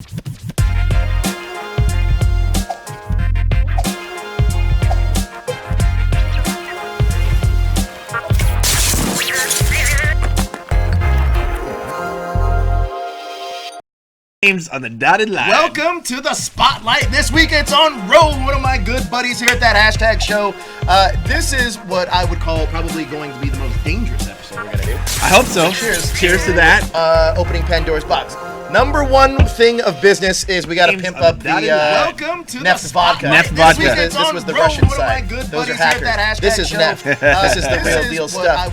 Names on the dotted line. Welcome to the Spotlight. This week it's on Ro, one of my good buddies here at that hashtag show. This is what I would call probably going to be the most dangerous episode we're going to do. I hope so. Cheers to that. Opening Pandora's box. Number one thing of business is we got to pimp up the Welcome to NEFT Vodka. NEFT Vodka. This was the Russian side. Those are hackers. This is NEFT. This is the real deal stuff.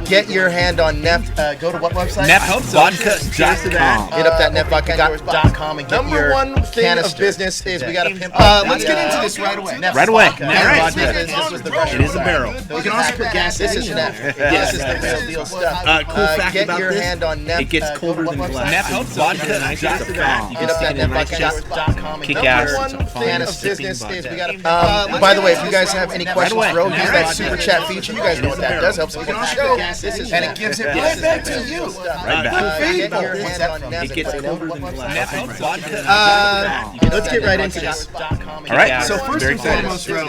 Get your hand on NEFT. Go to what website? NEFTVodka.com. Get up that NEFTVodka.com and get your number one thing of business is we got to pimp up. Let's get into this right away. Right away. This was the Russian It is a barrel. You can also put gas in. This is NEFT. This is the real deal stuff. Cool fact Get about your this, hand on NEFT. it gets colder than glass. NEFTVodka.com. Get up that NEFTVodka.com and Kick get ass. your one It's a thing fine of sipping business is we vodka. got to. By the way, if you guys have any questions, away. bro, use Right that away. super chat feature. You guys know what that does. Helps us get the show, and it gives it right back to you. Right back. Get your hand on NEFT. It gets colder than glass. Let's get right into this. All right. So first Very and excited. foremost, Ro,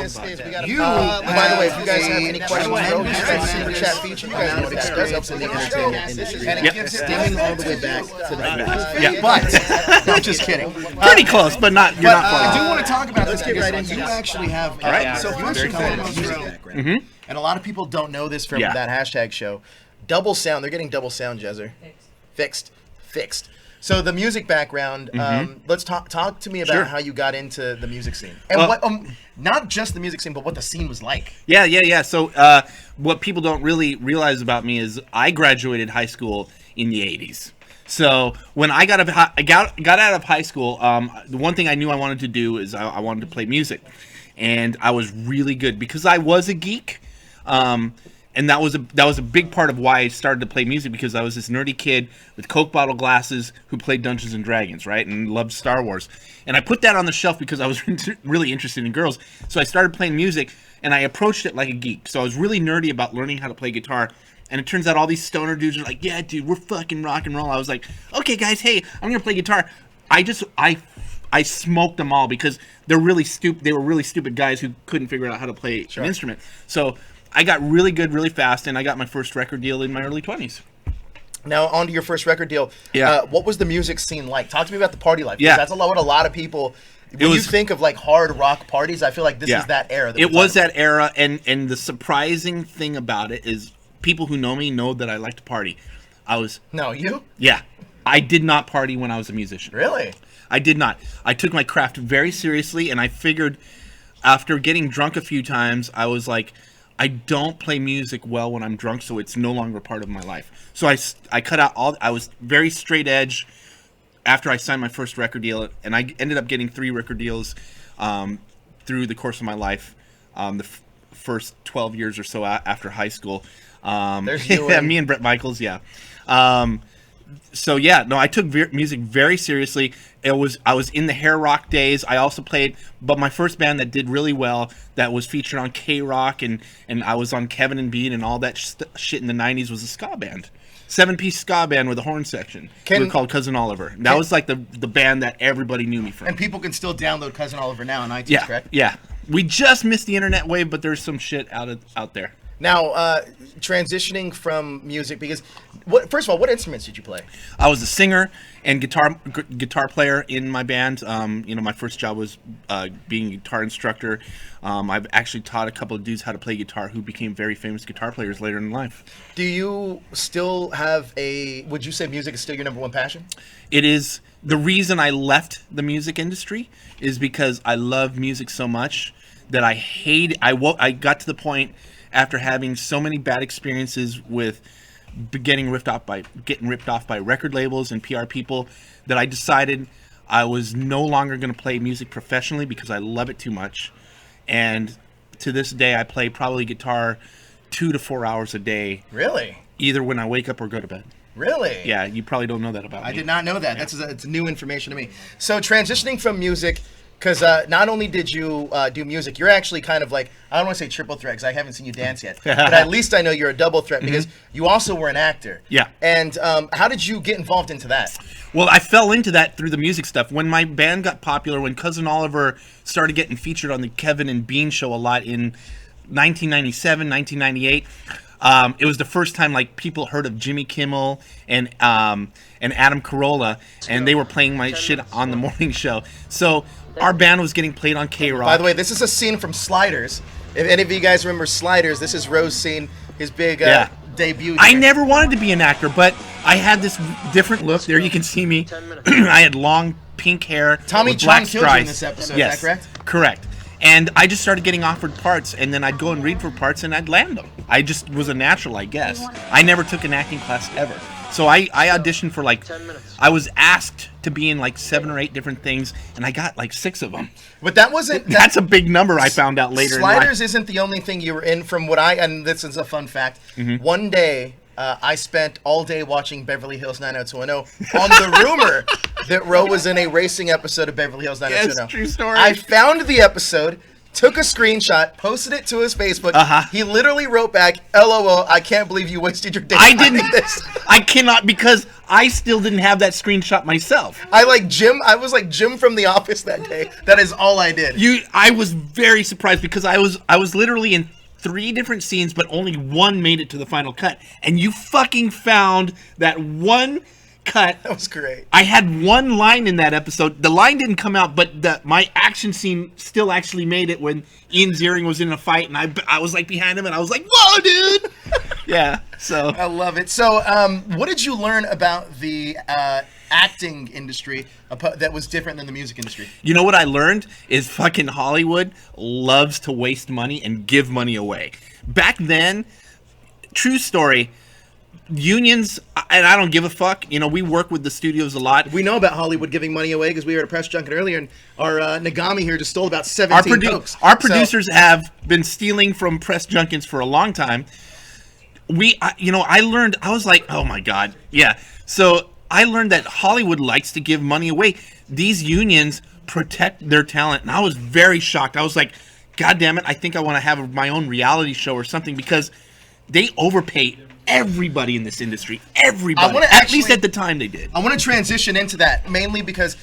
you. By the way, if you guys have any questions, bro, use that super chat feature. You guys know what that does. Helps in the entertainment industry, and it gives it stemming all the way back to the Yeah. But I'm just kidding. Pretty close, but not. You're not I far do off. want to talk about Let's this get right because into you this. actually have. All right. So first Very and foremost, excited. Ro, And a lot of people don't know this from Yeah. that hashtag show. Double sound. They're getting double sound, Jezzer. Fixed. So the music background. Let's talk to me about Sure. how you got into the music scene, and Well- what not just the music scene, but what the scene was like. Yeah. So what people don't really realize about me is I graduated high school in the 80s. So when I got out of high school, the one thing I knew I wanted to do is I wanted to play music. And I was really good because I was a geek. And that was a big part of why I started to play music, because I was this nerdy kid with Coke bottle glasses who played Dungeons and Dragons, right? And loved Star Wars. And I put that on the shelf because I was really interested in girls. So I started playing music and I approached it like a geek. So I was really nerdy about learning how to play guitar. And it turns out all these stoner dudes are like, yeah, dude, we're fucking rock and roll. I was like, okay, guys, hey, I'm going to play guitar. I smoked them all because they're really stupid. They were really stupid guys who couldn't figure out how to play an instrument. So I got really good really fast, and I got my first record deal in my early 20s. Now, on to your first record deal. Yeah. What was the music scene like? Talk to me about the party life. Yeah. That's what a lot of people. When you think of like hard rock parties, I feel like this is that era. It was that era, and the surprising thing about it is people who know me know that I like to party. No, you? Yeah. I did not party when I was a musician. Really? I did not. I took my craft very seriously, and I figured after getting drunk a few times, I was like, I don't play music well when I'm drunk, so it's no longer part of my life. So I cut out I was very straight edge after I signed my first record deal, and I ended up getting 3 record deals through the course of my life, the first 12 years or so after high school. There's you and me and Bret Michaels, yeah. So yeah, no, I took music very seriously. I was in the hair rock days. I also played, but my first band that did really well, that was featured on K-Rock, and I was on Kevin and Bean and all that shit in the 90s, was a ska band. 7-piece ska band with a horn section. We were called Cousin Oliver. That was like the band that everybody knew me from. And people can still download Cousin Oliver now on iTunes, correct? Yeah. We just missed the internet wave, but there's some shit out there. Now, transitioning from music, because first of all, what instruments did you play? I was a singer and guitar player in my band. My first job was being a guitar instructor. I've actually taught a couple of dudes how to play guitar who became very famous guitar players later in life. Do you still have would you say music is still your number one passion? It is. The reason I left the music industry is because I love music so much that I got to the point after having so many bad experiences with getting ripped off by record labels and PR people, that I decided I was no longer going to play music professionally because I love it too much. And to this day, I play probably guitar 2 to 4 hours a day. Really? Either when I wake up or go to bed. Really? Yeah, you probably don't know that about me. I did not know that. It's new information to me. So transitioning from music, Because not only did you do music, you're actually kind of like, I don't want to say triple threat because I haven't seen you dance yet, but at least I know you're a double threat because you also were an actor. Yeah. And how did you get involved into that? Well, I fell into that through the music stuff. When my band got popular, when Cousin Oliver started getting featured on the Kevin and Bean show a lot in 1997, 1998, it was the first time like people heard of Jimmy Kimmel and Adam Carolla, and they were playing my shit on the morning show. So our band was getting played on K-Rock. By the way, this is a scene from Sliders. If any of you guys remember Sliders, this is Ro's scene, his big debut. I never wanted to be an actor, but I had this different look. There you can see me. I had long pink hair. Tommy with black Chong killed you in stripes. this episode, Yes, is that correct? Correct. And I just started getting offered parts, and then I'd go and read for parts, and I'd land them. I just was a natural, I guess. I never took an acting class ever. So I auditioned for like, I was asked to be in like 7 or 8 different things, and I got like 6 of them. But that wasn't... That's a big number, I found out later in life. Sliders isn't the only thing you were in from what and this is a fun fact. One day, I spent all day watching Beverly Hills 90210 on the rumor that Ro was in a racing episode of Beverly Hills 90210. Yes, true story. I found the episode, took a screenshot, posted it to his Facebook. He literally wrote back, LOL, I can't believe you wasted your day. I didn't. This. I cannot, because I still didn't have that screenshot myself. I was like Jim from The Office that day. That is all I did. I was very surprised because I was literally in 3 different scenes, but only 1 made it to the final cut. And you fucking found that one cut. That was great. I had 1 line in that episode. The line didn't come out, but my action scene still actually made it when Ian Ziering was in a fight, and I was like behind him, and I was like, "Whoa, dude!" Yeah. So I love it. So, what did you learn about the acting industry that was different than the music industry? you know what I learned is fucking Hollywood loves to waste money and give money away. Back then, true story. Unions, and I don't give a fuck. You know, we work with the studios a lot. We know about Hollywood giving money away because we were at a press junket earlier, and our Nogami here just stole about 17 Cokes. Our producers have been stealing from press junkets for a long time. I learned, I was like, oh my God. Yeah. So I learned that Hollywood likes to give money away. These unions protect their talent. And I was very shocked. I was like, God damn it. I think I want to have my own reality show or something, because they overpay everybody in this industry. Everybody. At least at the time they did. I want to transition into that mainly because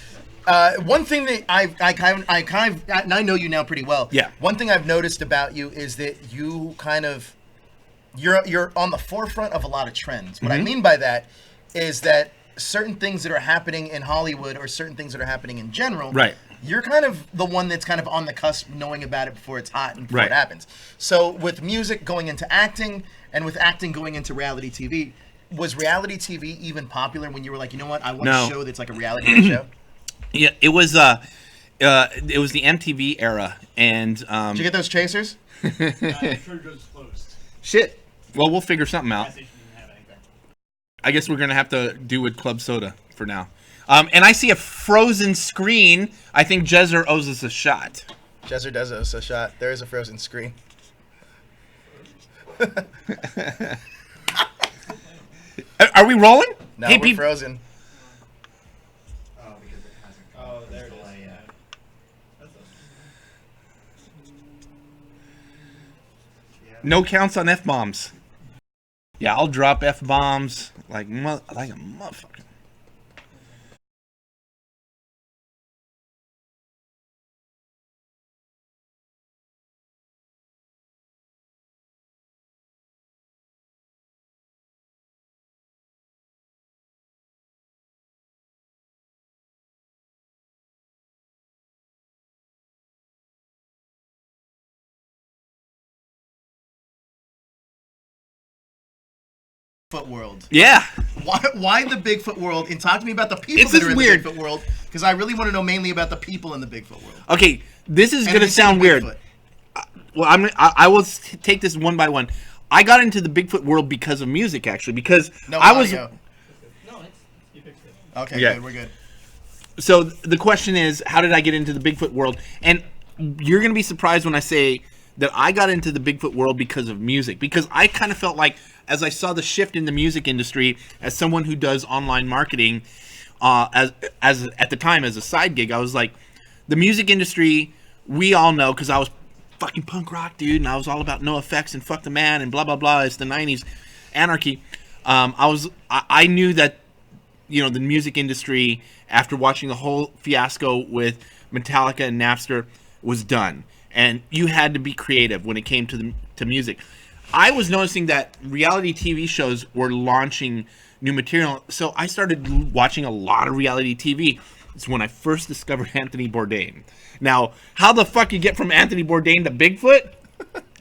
one thing that I know you now pretty well. Yeah. One thing I've noticed about you is that you kind of you're on the forefront of a lot of trends. What I mean by that is that certain things that are happening in Hollywood or certain things that are happening in general, right, you're kind of the one that's kind of on the cusp, knowing about it before it's hot and before it happens. So with music going into acting, and with acting going into reality TV, was reality TV even popular when you were like, you know what, I want a show that's like a reality show? Yeah, it was the MTV era, and did you get those chasers? Shit. Well, we'll figure something out. I guess we're gonna have to do with Club Soda for now. And I see a frozen screen. I think Jezer owes us a shot. Jezer does owe us a shot. There is a frozen screen. Are we rolling? No, hey, we're frozen. Oh, because it hasn't. Oh, there it is. Yeah. No counts on F-bombs. Yeah, I'll drop F-bombs like a motherfucker. Bigfoot world. Yeah. Why the Bigfoot world? And talk to me about the people that are in the Bigfoot world, because I really want to know mainly about the people in the Bigfoot world. Okay, this is gonna sound weird. Well, I will take this one by one. I got into the Bigfoot world because of music, actually, because I was. No, you fixed it. Okay, Yeah. good. We're good. So the question is, how did I get into the Bigfoot world? And you're gonna be surprised when I say that I got into the Bigfoot world because of music, because I kind of felt like, as I saw the shift in the music industry, as someone who does online marketing, as at the time as a side gig, I was like, the music industry, we all know, because I was fucking punk rock, dude, and I was all about no effects and fuck the man and blah blah blah. It's the '90s anarchy. I knew that, you know, the music industry, after watching the whole fiasco with Metallica and Napster, was done, and you had to be creative when it came to music. I was noticing that reality TV shows were launching new material, so I started watching a lot of reality TV. It's when I first discovered Anthony Bourdain. Now, how the fuck you get from Anthony Bourdain to Bigfoot,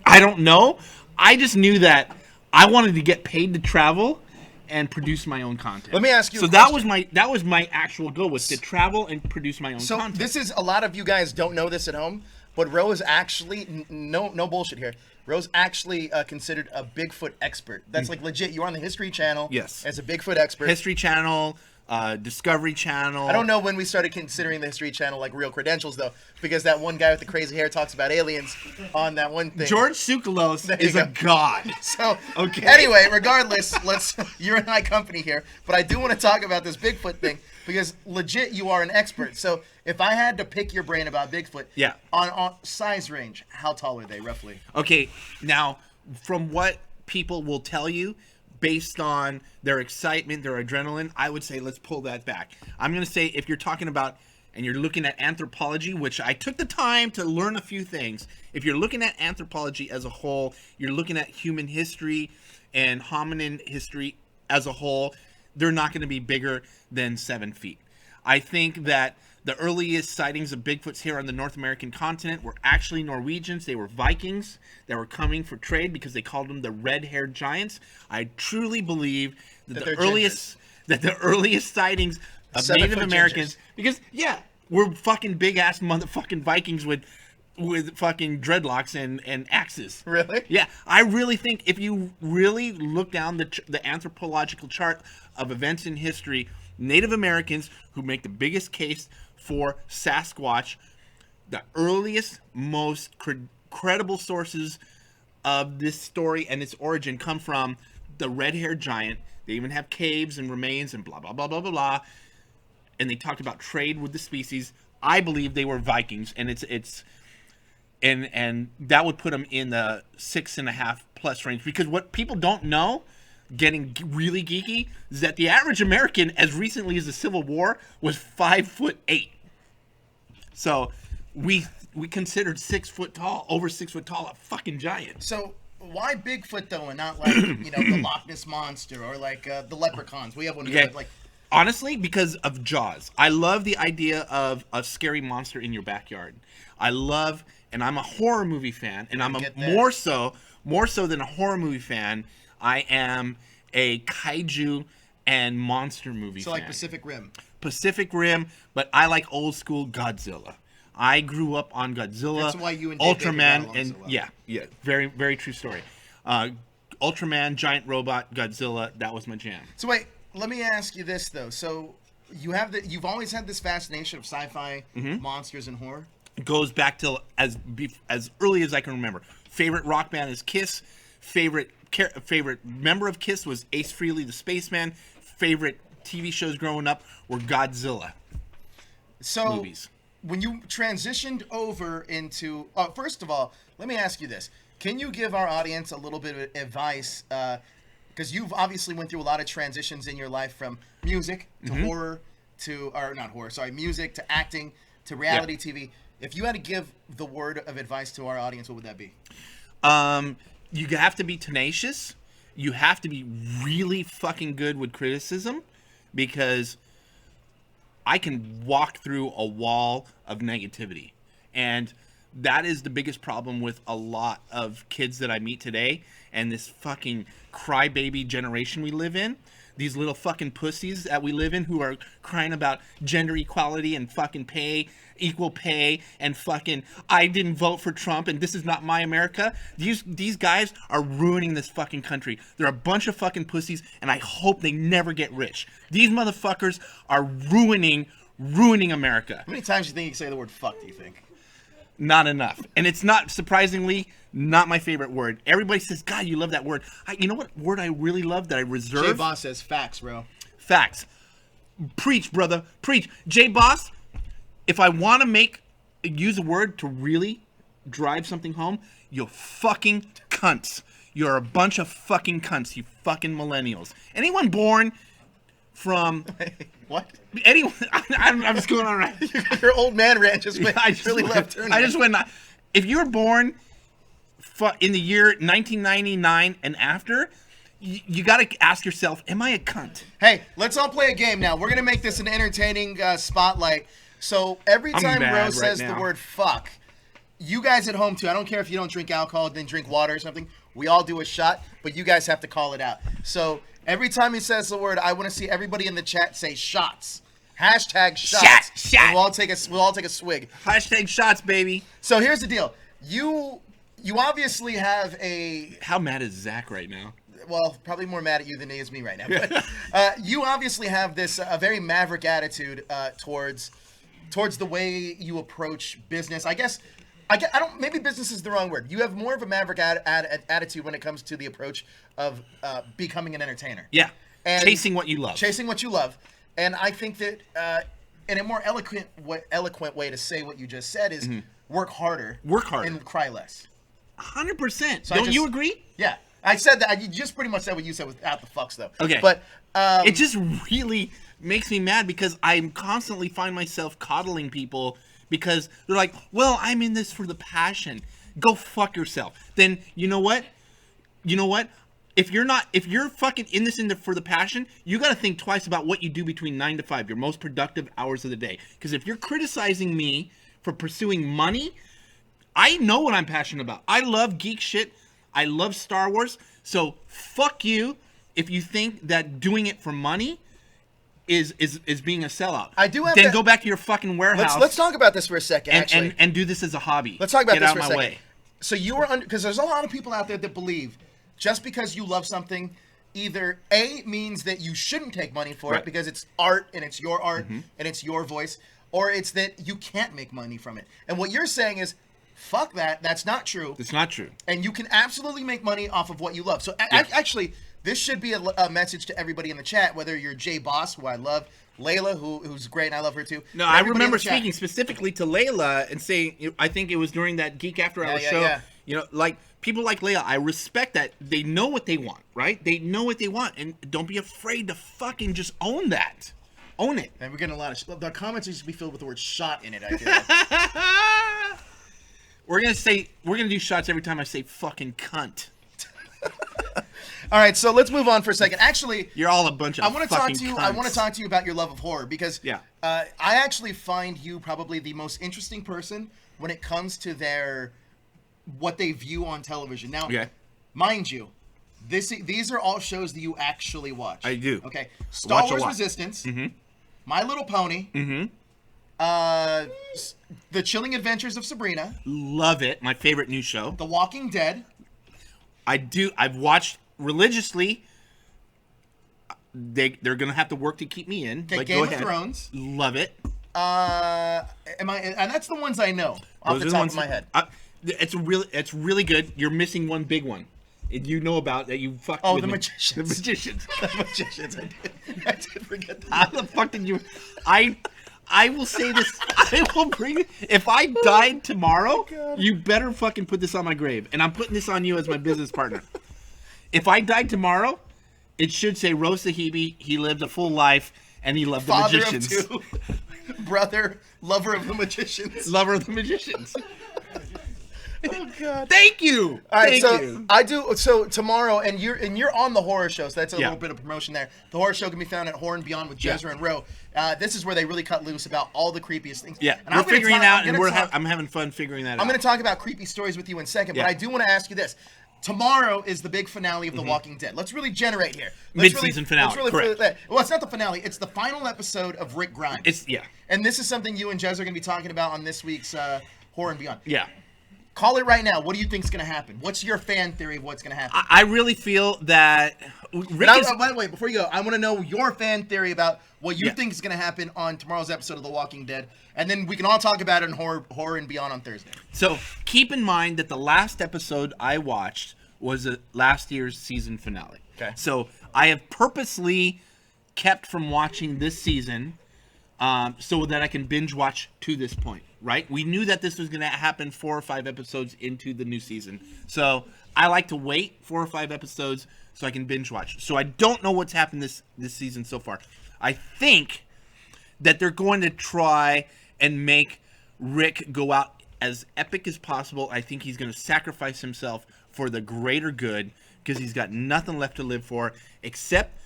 I don't know. I just knew that I wanted to get paid to travel and produce my own content. Let me ask you. So that was my actual goal, was to travel and produce my own content. So this is, a lot of you guys don't know this at home, but Ro is actually, no bullshit here, Ro's actually considered a Bigfoot expert. That's like legit. You're on the History Channel. Yes. As a Bigfoot expert. History Channel, Discovery Channel. I don't know when we started considering the History Channel like real credentials, though, because that one guy with the crazy hair talks about aliens on that one thing. George Tsoukalos is a god. So, okay. Anyway, regardless, you're in high company here, but I do want to talk about this Bigfoot thing, because legit, you are an expert. So if I had to pick your brain about Bigfoot, yeah, on size range, how tall are they roughly? Okay, now, from what people will tell you, based on their excitement, their adrenaline, I would say let's pull that back. I'm going to say, if you're talking about, and you're looking at anthropology, which I took the time to learn a few things. If you're looking at anthropology as a whole, you're looking at human history and hominin history as a whole, they're not going to be bigger than 7 feet. I think that the earliest sightings of Bigfoots here on the North American continent were actually Norwegians. They were Vikings that were coming for trade because they called them the red-haired giants. I truly believe that the earliest sightings of Native Americans, because we're fucking big-ass motherfucking Vikings with fucking dreadlocks and axes. Really? Yeah, I really think if you really look down the anthropological chart of events in history, Native Americans, who make the biggest case for Sasquatch, the earliest, most credible sources of this story and its origin come from the red-haired giant. They even have caves and remains and blah, blah, blah, blah, blah, blah. And they talked about trade with the species. I believe they were Vikings, and and that would put them in the 6.5 plus range. Because what people don't know, getting really geeky, is that the average American, as recently as the Civil War, was 5'8". So we considered 6 foot tall, over 6 foot tall, a fucking giant. So why Bigfoot though, and not like the Loch Ness monster or like the leprechauns? We have one here, like. Honestly, because of Jaws. I love the idea of a scary monster in your backyard. I love, and I'm a horror movie fan, and I'm more so than a horror movie fan, I am a kaiju and monster movie fan. So like Pacific Rim. Pacific Rim, but I like old school Godzilla. I grew up on Godzilla. That's why you and Ultraman, and so well. Yeah, very, very true story. Ultraman, giant robot, Godzilla, that was my jam. So wait, let me ask you this though. So you've always had this fascination of sci-fi, monsters, and horror? It goes back to as early as I can remember. Favorite rock band is Kiss. Favorite member of Kiss was Ace Frehley, the spaceman. Favorite TV shows growing up were Godzilla movies. When you transitioned over into, first of all, let me ask you this: can you give our audience a little bit of advice? Because you've obviously went through a lot of transitions in your life, from music to horror to, or not horror, sorry, music to acting to reality TV. If you had to give the word of advice to our audience, what would that be? You have to be tenacious. You have to be really fucking good with criticism, because I can walk through a wall of negativity. And that is the biggest problem with a lot of kids that I meet today, and this fucking crybaby generation we live in. These little fucking pussies that we live in, who are crying about gender equality and fucking equal pay, and fucking, I didn't vote for Trump and this is not my America. These guys are ruining this fucking country. They're a bunch of fucking pussies, and I hope they never get rich. These motherfuckers are ruining America. How many times do you think you can say the word fuck, do you think? Not enough. And it's not, surprisingly, not my favorite word. Everybody says, God, you love that word. You know what word I really love that I reserve? J Boss says facts, bro. Facts. Preach, brother. Preach. J Boss, if I want to make use a word to really drive something home, you fucking cunts. You're a bunch of fucking cunts, you fucking millennials. Anyone born from... What? Anyone... I'm just going on right. Your old man rant just went really went, left turn. I just went... If you were born in the year 1999 and after, you got to ask yourself, am I a cunt? Hey, let's all play a game now. We're going to make this an entertaining spotlight. So every time Ro says the word fuck, you guys at home too, I don't care if you don't drink alcohol, then drink water or something. We all do a shot, but you guys have to call it out. So every time he says the word, I want to see everybody in the chat say shots. Hashtag shots. Shot. And we'll all take a swig. Hashtag shots, baby. So here's the deal. You obviously have a... How mad is Zach right now? Well, probably more mad at you than he is me right now. But you obviously have this a very maverick attitude towards the way you approach business. I don't. Maybe business is the wrong word. You have more of a maverick attitude when it comes to the approach of becoming an entertainer. Yeah. And chasing what you love. Chasing what you love, and I think that in a more eloquent way to say what you just said is work harder. Work harder. And cry less. 100%. So Don't you agree? Yeah. I said that. You just pretty much said what you said without the fucks, though. Okay. But it just really makes me mad because I constantly find myself coddling people because they're like, well, I'm in this for the passion. Go fuck yourself. Then you know what? If you're fucking in this for the passion, you got to think twice about what you do between 9 to 5, your most productive hours of the day. Because if you're criticizing me for pursuing money, I know what I'm passionate about. I love geek shit. I love Star Wars, so fuck you if you think that doing it for money is being a sellout. I do have then go back to your fucking warehouse. Let's talk about this for a second, actually. And do this as a hobby. Let's talk about Get this out for a of my second. way. So you were because there's a lot of people out there that believe just because you love something, either A, means that you shouldn't take money for it because it's art and it's your art and it's your voice, or it's that you can't make money from it. And what you're saying is, fuck that. That's not true. It's not true. And you can absolutely make money off of what you love. So actually, this should be a message to everybody in the chat, whether you're Jay Boss, who I love, Layla, who's great, and I love her too. No, I remember speaking specifically to Layla and saying, I think it was during that Geek After Hours show. Yeah. You know, like people like Layla, I respect that. They know what they want, right? They know what they want, and don't be afraid to fucking just own that. Own it. And we're getting a lot of the comments used to be filled with the word "shot" in it. I feel like. We're gonna do shots every time I say fucking cunt. All right, so let's move on for a second. Actually, you're all a bunch of fucking cunts. I want to talk to you about your love of horror because I actually find you probably the most interesting person when it comes to what they view on television. Now, mind you, these are all shows that you actually watch. I do. Okay, Star Wars Resistance, My Little Pony, The Chilling Adventures of Sabrina. Love it. My favorite new show. The Walking Dead. I've watched religiously. They're gonna have to work to keep me in. Okay, Game of Thrones. Love it. And that's the ones I know off the top of my head. It's really good. You're missing one big one. You know about that you fucked with The Magicians. The Magicians. The Magicians. I did forget that. How the fuck did you... I will say this. I will bring it. If I died tomorrow, you better fucking put this on my grave. And I'm putting this on you as my business partner. If I died tomorrow, it should say Ro Sahebi, he lived a full life, and he loved Father the Magicians. Of two. Brother, lover of the Magicians. Lover of the Magicians. Oh God! Thank you. All right, Thank you. I do. So tomorrow, and you're on the horror show, so that's a little bit of promotion there. The horror show can be found at Horror and Beyond with Jezra and Ro. This is where they really cut loose about all the creepiest things. Yeah, and we're figuring it out, and I'm having fun figuring that out. I'm going to talk about creepy stories with you in a second, but I do want to ask you this. Tomorrow is the big finale of The Walking Dead. Let's really generate here. Mid-season finale, correct. Well, it's not the finale. It's the final episode of Rick Grimes. And this is something you and Jez are going to be talking about on this week's Horror and Beyond. Yeah. Call it right now. What do you think is going to happen? What's your fan theory of what's going to happen? I really feel that by the way, before you go, I want to know your fan theory about what you think is going to happen on tomorrow's episode of The Walking Dead, and then we can all talk about it in Horror and Beyond on Thursday. So keep in mind that the last episode I watched was last year's season finale. Okay. So I have purposely kept from watching this season so that I can binge watch to this point, right? We knew that this was going to happen 4 or 5 episodes into the new season. So I like to wait 4 or 5 episodes so I can binge watch. So I don't know what's happened this season so far. I think that they're going to try and make Rick go out as epic as possible. I think he's going to sacrifice himself for the greater good because he's got nothing left to live for except,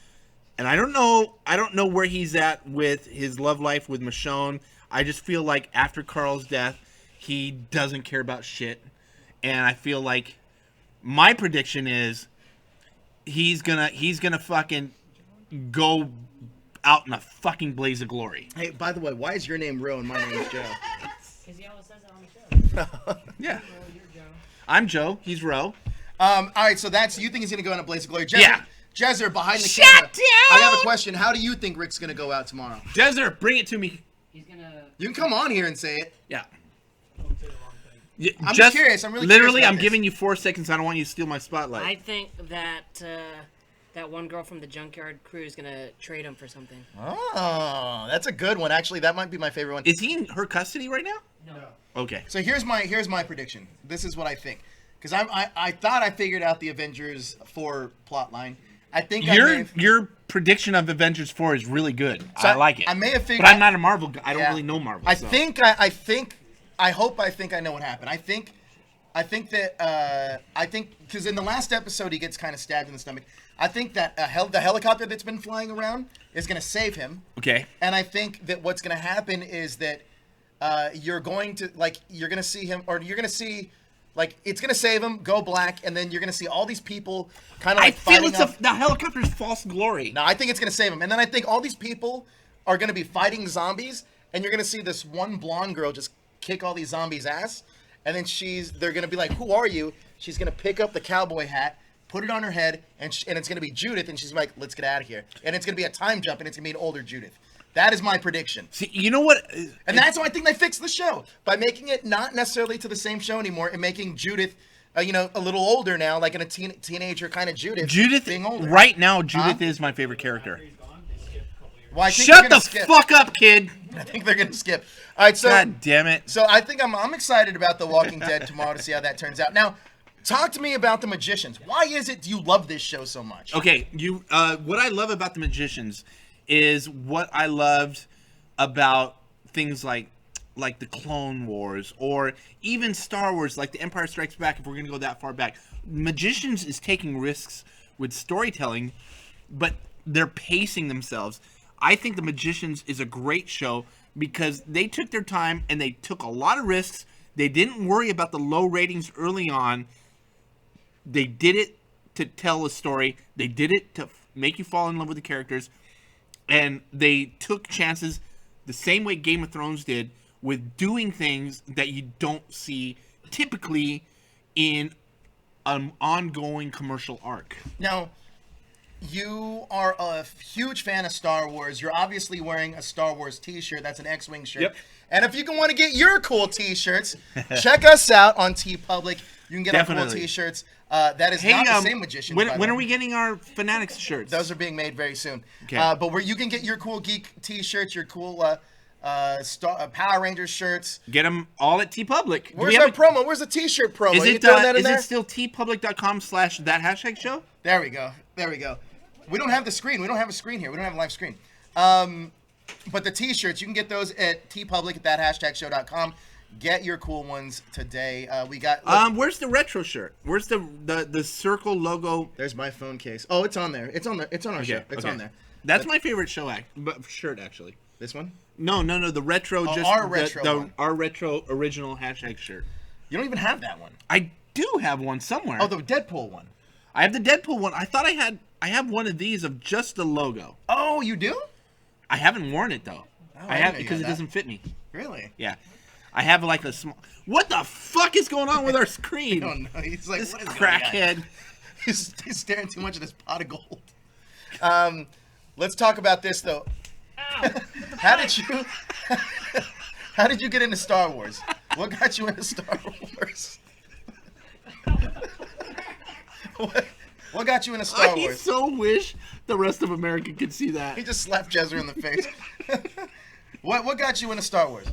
and I don't know where he's at with his love life with Michonne. I just feel like after Carl's death, he doesn't care about shit. And I feel like my prediction is he's gonna fucking go out in a fucking blaze of glory. Hey, by the way, why is your name Ro and my name is Joe? Because he always says it on the show. Yeah. You're Joe. I'm Joe. He's Ro. All right, so you think he's gonna go in a blaze of glory? Jezzer, Yeah. Jezzer, behind the Shut camera. down! I have a question. How do you think Rick's gonna go out tomorrow? Desert, bring it to me. He's gonna. You can come on here and say it. Yeah. Don't say the wrong thing. Yeah, I'm just curious. I'm really literally, curious about I'm this. giving you 4 seconds. I don't want you to steal my spotlight. I think that that one girl from the Junkyard crew is gonna trade him for something. Oh, that's a good one. Actually, that might be my favorite one. Is he in her custody right now? No. Okay. So here's my prediction. This is what I think. Because I thought I figured out the Avengers 4 plotline. I think Your prediction of Avengers 4 is really good. So I like it. I may have figured. but I'm not a Marvel guy. I don't Yeah. really know Marvel. I so. think I hope I know what happened. I think because in the last episode he gets kind of stabbed in the stomach. I think that the helicopter that's been flying around is going to save him. Okay. And I think that what's going to happen is that you're going to see him, or you're going to see, like, it's going to save him, go black, and then you're going to see all these people kind of like I feel fighting it's the helicopter's false glory. No, I think it's going to save him. And then I think all these people are going to be fighting zombies, and you're going to see this one blonde girl just kick all these zombies' ass, and then they're going to be like, who are you? She's going to pick up the cowboy hat, put it on her head, and it's going to be Judith, and she's like, let's get out of here. And it's going to be a time jump, and it's going to be an older Judith. That is my prediction. See, you know what? And that's how I think they fixed the show. By making it not necessarily to the same show anymore, and making Judith, a little older now, like in a teenager kind of Judith. Judith, being older. right now, Judith is my favorite character. He's gone. They skipped a couple years. Well, I think Shut they're the gonna skip. fuck up, kid. I think they're gonna skip. All right, so God damn it. So I think I'm excited about The Walking Dead tomorrow to see how that turns out. Now, talk to me about the Magicians. Why is it you love this show so much? Okay, what I love about the Magicians is what I loved about things like the Clone Wars, or even Star Wars, like The Empire Strikes Back, if we're going to go that far back. Magicians is taking risks with storytelling, but they're pacing themselves. I think The Magicians is a great show because they took their time and they took a lot of risks. They didn't worry about the low ratings early on. They did it to tell a story. They did it to make you fall in love with the characters. And they took chances the same way Game of Thrones did, with doing things that you don't see typically in an ongoing commercial arc. Now, you are a huge fan of Star Wars. You're obviously wearing a Star Wars t-shirt. That's an X-Wing shirt. Yep. And if you want to get your cool t-shirts, check us out on TeePublic. You can get our cool Definitely. t-shirts. That is not the same Magicians. by the when way. are we getting our Fanatics shirts? Those are being made very soon. Okay. But where you can get your cool geek t-shirts, your cool Power Rangers shirts. Get them all at TeePublic. Do Where's we our have promo? Where's the t-shirt promo? Is You it throwing that in is there? it still tpublic.com/that#show? There we go. There we go. We don't have the screen. We don't have a screen here. We don't have a live screen. But the t-shirts, you can get those at TeePublic at that#show.com. Get your cool ones today. We got. Look, Where's the retro shirt? Where's the circle logo? there's my phone case. Oh, it's on there. It's on our show. It's on there. That's my favorite shirt, actually. This one? No, the retro, just our retro one. our retro original #shirt. You don't even have that one. I do have one somewhere. Oh, the Deadpool one. I have the Deadpool one. I thought I have one of these of just the logo. Oh, you do? I haven't worn it though. I I didn't have know you because had it that. doesn't fit me. Really? Yeah, I have like a small. What the fuck is going on with our screen? Oh no, he's like, This what is going on? crackhead. He's staring too much at this pot of gold. Let's talk about this though. How did you get into Star Wars? What got you into Star Wars? What got you into Star I Wars? so wish the rest of America could see that. He just slapped Jezzer in the face. What got you into Star Wars?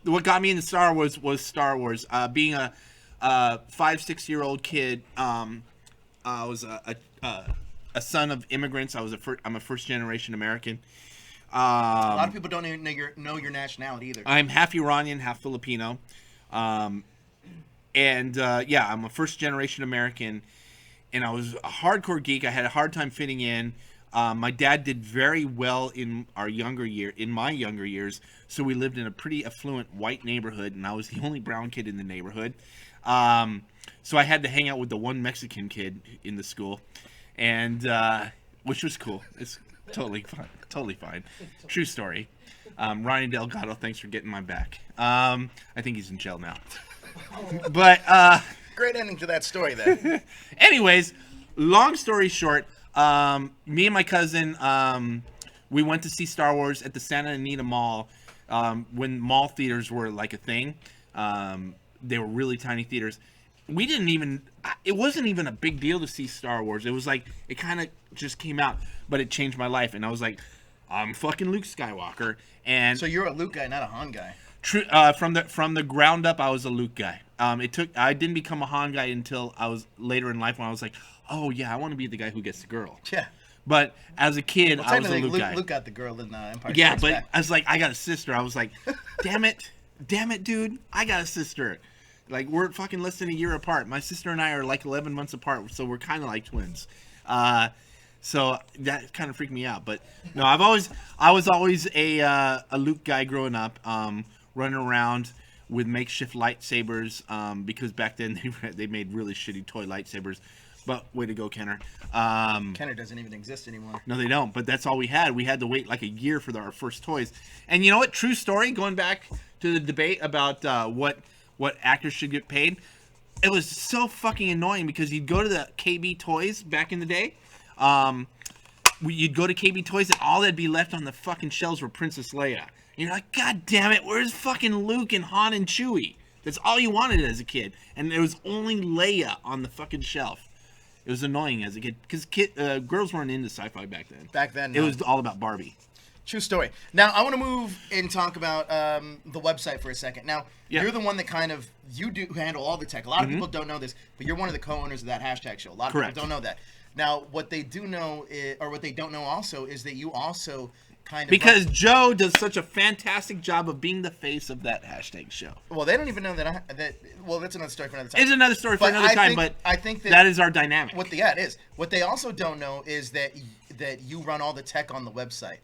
What got me into Star Wars was Star Wars. Being a 5-6-year-old kid, I was a son of immigrants. I'm a first generation American. A lot of people don't even know your nationality either. I'm half Iranian, half Filipino. I'm a first generation American, and I was a hardcore geek. I had a hard time fitting in. My dad did very well in my younger years, so we lived in a pretty affluent white neighborhood, and I was the only brown kid in the neighborhood. So I had to hang out with the one Mexican kid in the school, and which was cool. It's totally fine. True story. Ronnie Delgado, thanks for getting my back. I think he's in jail now. But great ending to that story then. Anyways, long story short, me and my cousin, we went to see Star Wars at the Santa Anita Mall when mall theaters were like a thing. They were really tiny theaters. It wasn't even a big deal to see Star Wars. It was like, it kind of just came out, but it changed my life. And I was like, I'm fucking Luke Skywalker. And so you're a Luke guy, not a Han guy. True. From the ground up, I was a Luke guy. I didn't become a Han guy until I was later in life when I was like, oh yeah, I want to be the guy who gets the girl. Yeah. But as a kid, I was a Luke guy. Luke got the girl in Empire Yeah, Strikes but Back. I was like, I got a sister. I was like, damn it, dude, I got a sister. Like, we're fucking less than a year apart. My sister and I are like 11 months apart, so we're kind of like twins. So that kind of freaked me out. But no, I was always a Luke guy growing up, running around with makeshift lightsabers, because back then they made really shitty toy lightsabers. But way to go, Kenner. Kenner doesn't even exist anymore. No, they don't. But that's all we had. We had to wait like a year for our first toys. And you know what? True story. Going back to the debate about what actors should get paid. It was so fucking annoying because you'd go to the KB Toys back in the day. You'd go to KB Toys and all that'd be left on the fucking shelves were Princess Leia. And you're like, God damn it, where's fucking Luke and Han and Chewie? That's all you wanted as a kid. And there was only Leia on the fucking shelf. It was annoying as a kid because girls weren't into sci-fi back then. Back then, it was all about Barbie. True story. Now, I want to move and talk about the website for a second. Now, you're the one that you handle all the tech. A lot of people don't know this, but you're one of the co-owners of that hashtag show. A lot of people don't know that. Now, what they do know, or what they don't know also, is that you also because Joe does such a fantastic job of being the face of that hashtag show. Well, they don't even know that. Well, that's another story for another time. It's another story for another time, but I think that is our dynamic. It is. What they also don't know is that you run all the tech on the website.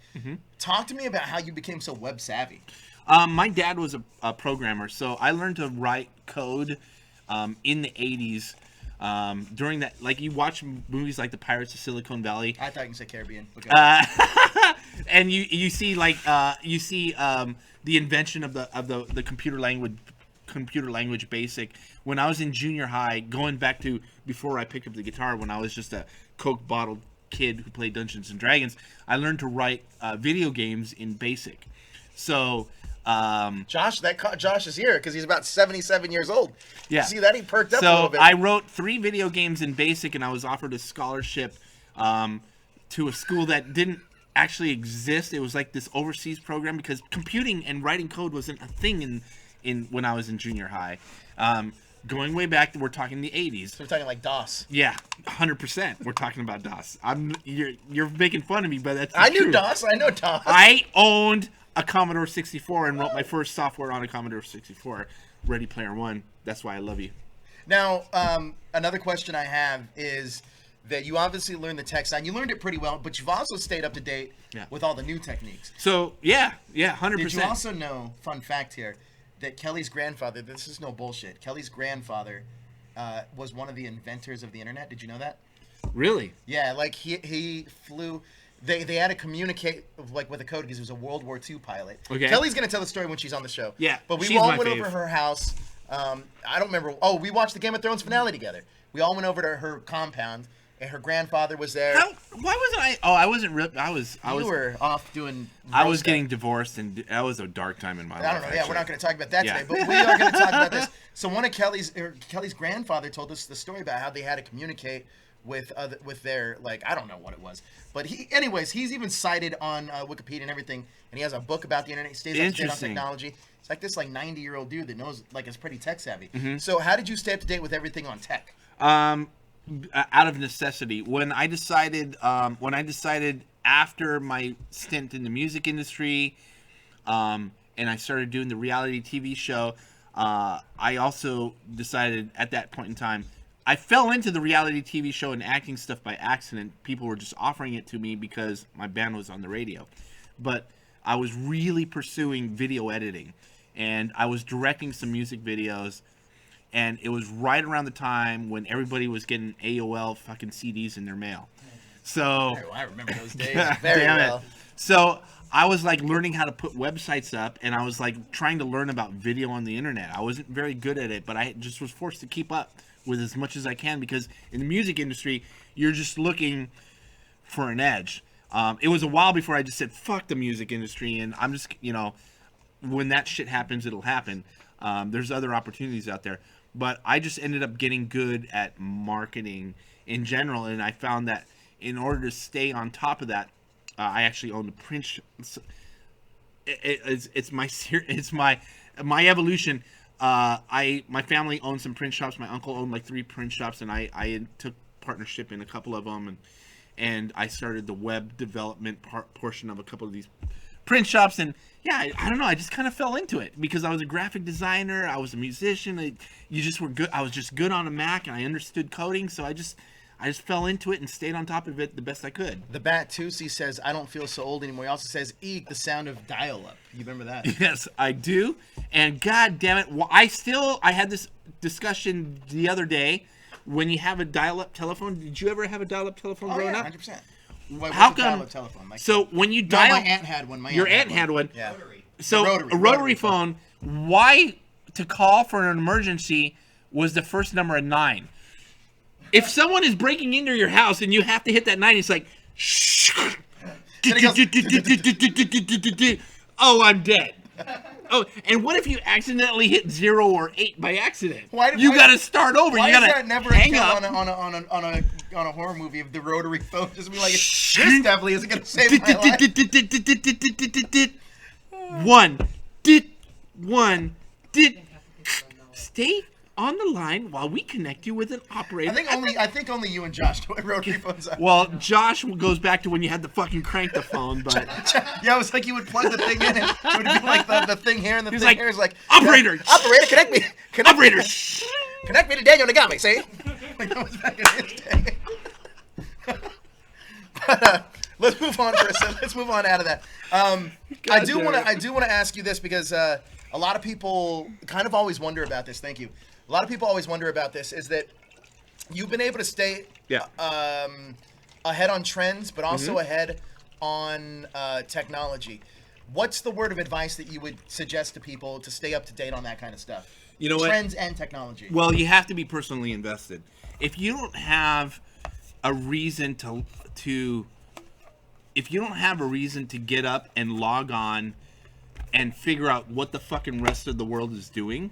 Talk to me about how you became so web savvy. My dad was a programmer, so I learned to write code in the 80s. During that, like, you watch movies like the Pirates of Silicon Valley. I thought you said Caribbean. Okay. And you see the invention of the computer language BASIC. When I was in junior high, going back to before I picked up the guitar, when I was just a Coke bottled kid who played Dungeons and Dragons, I learned to write video games in BASIC. So Josh is here because he's about 77 years old. Yeah. See that? He perked up a little bit. So I wrote 3 video games in BASIC, and I was offered a scholarship to a school that didn't actually exist. It was like this overseas program because computing and writing code wasn't a thing in when I was in junior high. Going way back, we're talking the 80s. So we're talking like DOS. Yeah, 100%. We're talking about DOS. You're making fun of me, but that's I knew truth. DOS. I know DOS. I owned a Commodore 64 and wrote my first software on a Commodore 64, Ready Player One. That's why I love you. Now, another question I have is that you obviously learned the tech side. You learned it pretty well, but you've also stayed up to date with all the new techniques. So, yeah, 100%. Did you also know, fun fact here, that Kelly's grandfather, this is no bullshit, Kelly's grandfather was one of the inventors of the internet? Did you know that? Really? Yeah, like he flew... They had to communicate like with a code because he was a World War II pilot. Okay. Kelly's gonna tell the story when she's on the show. Yeah, but we she's all my went fave. over her house. I don't remember. Oh, we watched the Game of Thrones finale together. We all went over to her compound, and her grandfather was there. Why wasn't I? Oh, I wasn't. You were off doing. I was getting divorced, and that was a dark time in my life. I don't know. Yeah, actually. we're not going to talk about that today, but we are going to talk about this. So one of Kelly's grandfather told us the story about how they had to communicate with their, like, I don't know what it was, but he's even cited on Wikipedia and everything, and he has a book about the internet. He stays up to date on technology. It's like this 90-year-old dude that knows, like, is pretty tech savvy. So how did you stay up to date with everything on tech? Out of necessity. When I decided after my stint in the music industry, and I started doing the reality TV show, I also decided at that point in time, I fell into the reality TV show and acting stuff by accident. People were just offering it to me because my band was on the radio. But I was really pursuing video editing, and I was directing some music videos, and it was right around the time when everybody was getting AOL fucking CDs in their mail. So I remember those days very well. So I was like learning how to put websites up, and I was like trying to learn about video on the internet. I wasn't very good at it, but I just was forced to keep up with as much as I can, because in the music industry, you're just looking for an edge. It was a while before I just said, fuck the music industry, and I'm just, when that shit happens, it'll happen. There's other opportunities out there. But I just ended up getting good at marketing in general, and I found that in order to stay on top of that, I actually owned a print shop. It's my evolution. My family owned some print shops. My uncle owned like 3 print shops, and I took partnership in a couple of them, and I started the web development portion of a couple of these print shops. And yeah, I don't know, I just kind of fell into it because I was a graphic designer, I was a musician. You just were good. I was just good on a Mac, and I understood coding, so I just fell into it and stayed on top of it the best I could. The Bat Tusi says, I don't feel so old anymore. He also says, eek, the sound of dial-up. You remember that? Yes, I do. And god damn it, I had this discussion the other day. When you have a dial-up telephone, did you ever have a dial-up telephone growing up? 100%. What's How a come? dial-up telephone? So when you dial, my aunt had one. Your aunt had one. Yeah. So a rotary phone. Why to call for an emergency was the first number of 9. If someone is breaking into your house and you have to hit that 9, it's like, shh. Oh, I'm dead. Oh, and what if you accidentally hit 0 or 8 by accident? You got to start over. Why you got is to that never hang a up kill on a horror movie of the rotary phone? Just be like, this definitely isn't going to save my life. One. Stay on the line while we connect you with an operator. I think only you and Josh know what rotary phones are. Well, Josh goes back to when you had to fucking crank the phone, but yeah, it was like you would plug the thing in, and it would be like the thing here and the thing like, here is like, operator, connect me, operator, connect me to Daniel Nogami. See, like that was back in his day. But let's move on for a second. Let's move on out of that. I do want to ask you this because a lot of people kind of always wonder about this. Thank you. A lot of people always wonder about this, is that you've been able to stay ahead on trends, but also ahead on technology. What's the word of advice that you would suggest to people to stay up to date on that kind of stuff? You know what? Trends and technology. Well, you have to be personally invested. If you don't have a reason if you don't have a reason to get up and log on and figure out what the fucking rest of the world is doing,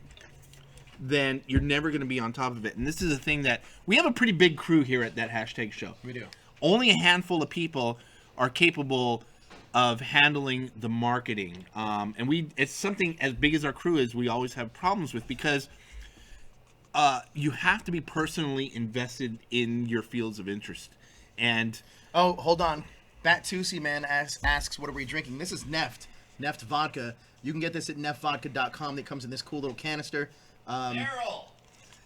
then you're never going to be on top of it. And this is a thing that we have a pretty big crew here at that hashtag show. We do. Only a handful of people are capable of handling the marketing. And it's something as big as our crew is, we always have problems with, because you have to be personally invested in your fields of interest. And oh, hold on. Bat Tusi Man asks, what are we drinking? This is NEFT Vodka. You can get this at neftvodka.com. That comes in this cool little canister. Barrel.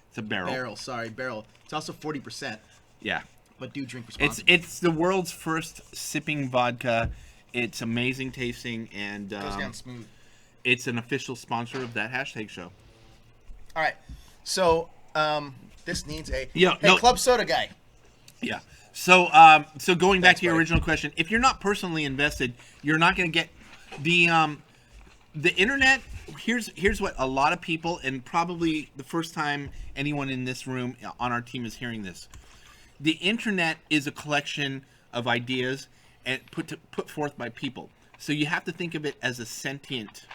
It's a barrel. Barrel. It's also 40%. Yeah. But do drink responsibly. It's the world's first sipping vodka. It's amazing tasting, and goes down smooth. It's an official sponsor of that hashtag show. All right. So this needs a club soda guy. Yeah. So going back to your original question, if you're not personally invested, you're not going to get the internet. Here's what a lot of people, and probably the first time anyone in this room on our team is hearing this. The internet is a collection of ideas and put forth by people. So you have to think of it as a sentient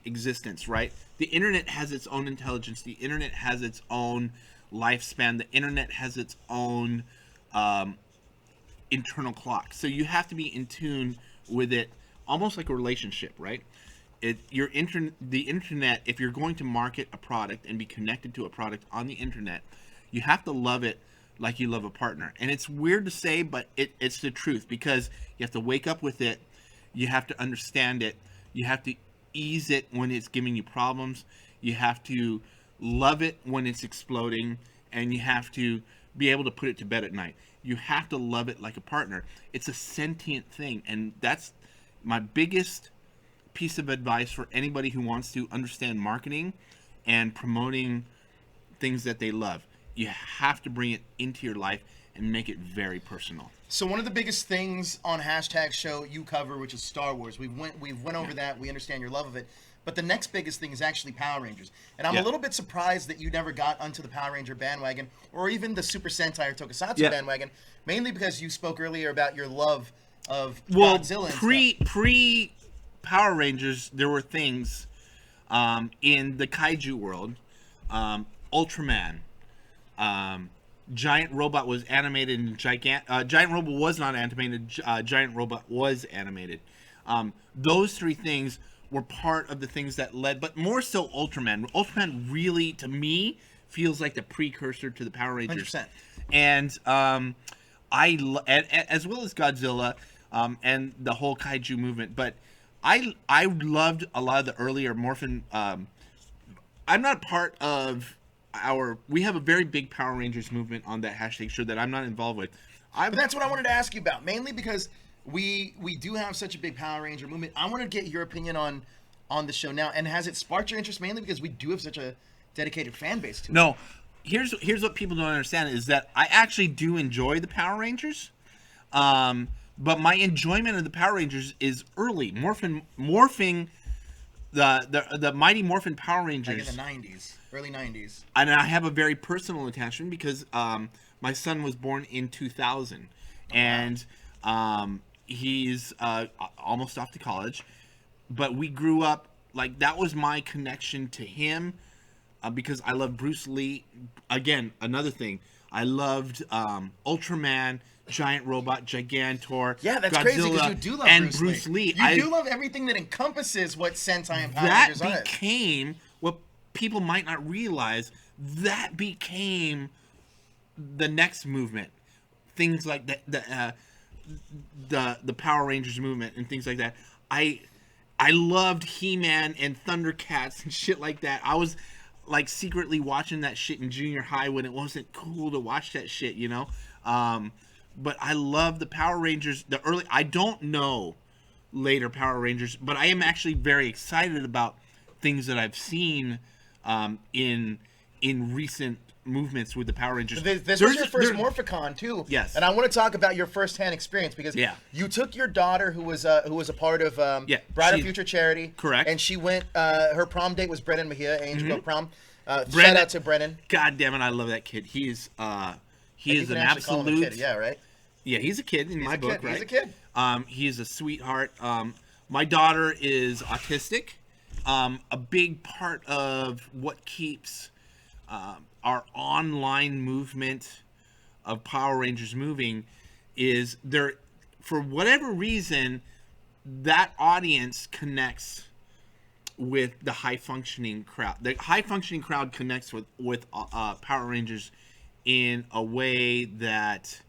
existence, right? The internet has its own intelligence. The internet has its own lifespan. The internet has its own internal clock, so you have to be in tune with it, almost like a relationship, right? The internet, if you're going to market a product and be connected to a product on the internet, you have to love it like you love a partner. And it's weird to say, but it's the truth, because you have to wake up with it, you have to understand it, you have to ease it when it's giving you problems, you have to love it when it's exploding, and you have to be able to put it to bed at night. You have to love it like a partner. It's a sentient thing, and that's my biggest piece of advice for anybody who wants to understand marketing and promoting things that they love. You have to bring it into your life and make it very personal. So one of the biggest things on hashtag show you cover, which is Star Wars, we've went over that. We understand your love of it. But the next biggest thing is actually Power Rangers. And I'm a little bit surprised that you never got onto the Power Ranger bandwagon, or even the Super Sentai or Tokusatsu bandwagon, mainly because you spoke earlier about your love of Godzilla and stuff. Pre Power Rangers, there were things in the kaiju world. Ultraman, Giant Robot was animated, and Giant Robot was not animated. Giant Robot was animated. Those three things were part of the things that led, but more so Ultraman. Ultraman really, to me, feels like the precursor to the Power Rangers. 100%. And as well as Godzilla and the whole kaiju movement. But I loved a lot of the earlier Morphin. I'm not part of we have a very big Power Rangers movement on that hashtag show that I'm not involved with. But that's what I wanted to ask you about, mainly because we do have such a big Power Ranger movement. I want to get your opinion on the show now, and has it sparked your interest, mainly because we do have such a dedicated fan base to it? No, here's what people don't understand is that I actually do enjoy the Power Rangers, but my enjoyment of the Power Rangers is early morphing the Mighty Morphin Power Rangers, like in the 90s, early 90s. And I have a very personal attachment because my son was born in 2000, and he's almost off to college, but we grew up, like, that was my connection to him, because I love Bruce Lee. Again, another thing, I loved Ultraman, Giant Robot, Gigantor, Yeah, that's Godzilla, crazy because you do love and Bruce Lee. You do love everything that encompasses what Sentai and Power Rangers are. That became what people might not realize. That became the next movement. Things like the Power Rangers movement and things like that. I loved He-Man and Thundercats and shit like that. I was like secretly watching that shit in junior high when it wasn't cool to watch that shit, you know. But I love the Power Rangers. I don't know later Power Rangers, but I am actually very excited about things that I've seen in recent movements with the Power Rangers. This was your first Morphicon too. Yes. And I want to talk about your first-hand experience because you took your daughter, who was a part of Brighter Future Charity. Correct. And she went. Her prom date was Brennan Mejia, Angel Girl Prom. Shout out to Brennan. God damn it, I love that kid. He is an absolute. Call him a kid, yeah, right. Yeah, he's a kid in my book, right? He's a kid. He is a sweetheart. My daughter is autistic. A big part of what keeps our online movement of Power Rangers moving is for whatever reason, that audience connects with the high functioning crowd. The high functioning crowd connects with Power Rangers in a way that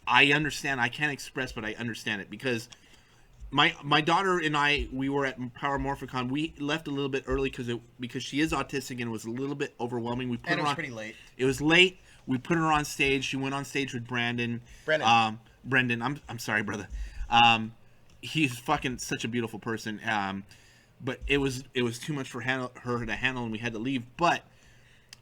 I understand. I can't express, but I understand it because my daughter and I, we were at Power Morphicon. We left a little bit early because she is autistic and it was a little bit overwhelming. It was pretty late. It was late. We put her on stage. She went on stage with Brendan. Brendan, I'm sorry, brother. He's fucking such a beautiful person. But it was too much for her to handle, and we had to leave. But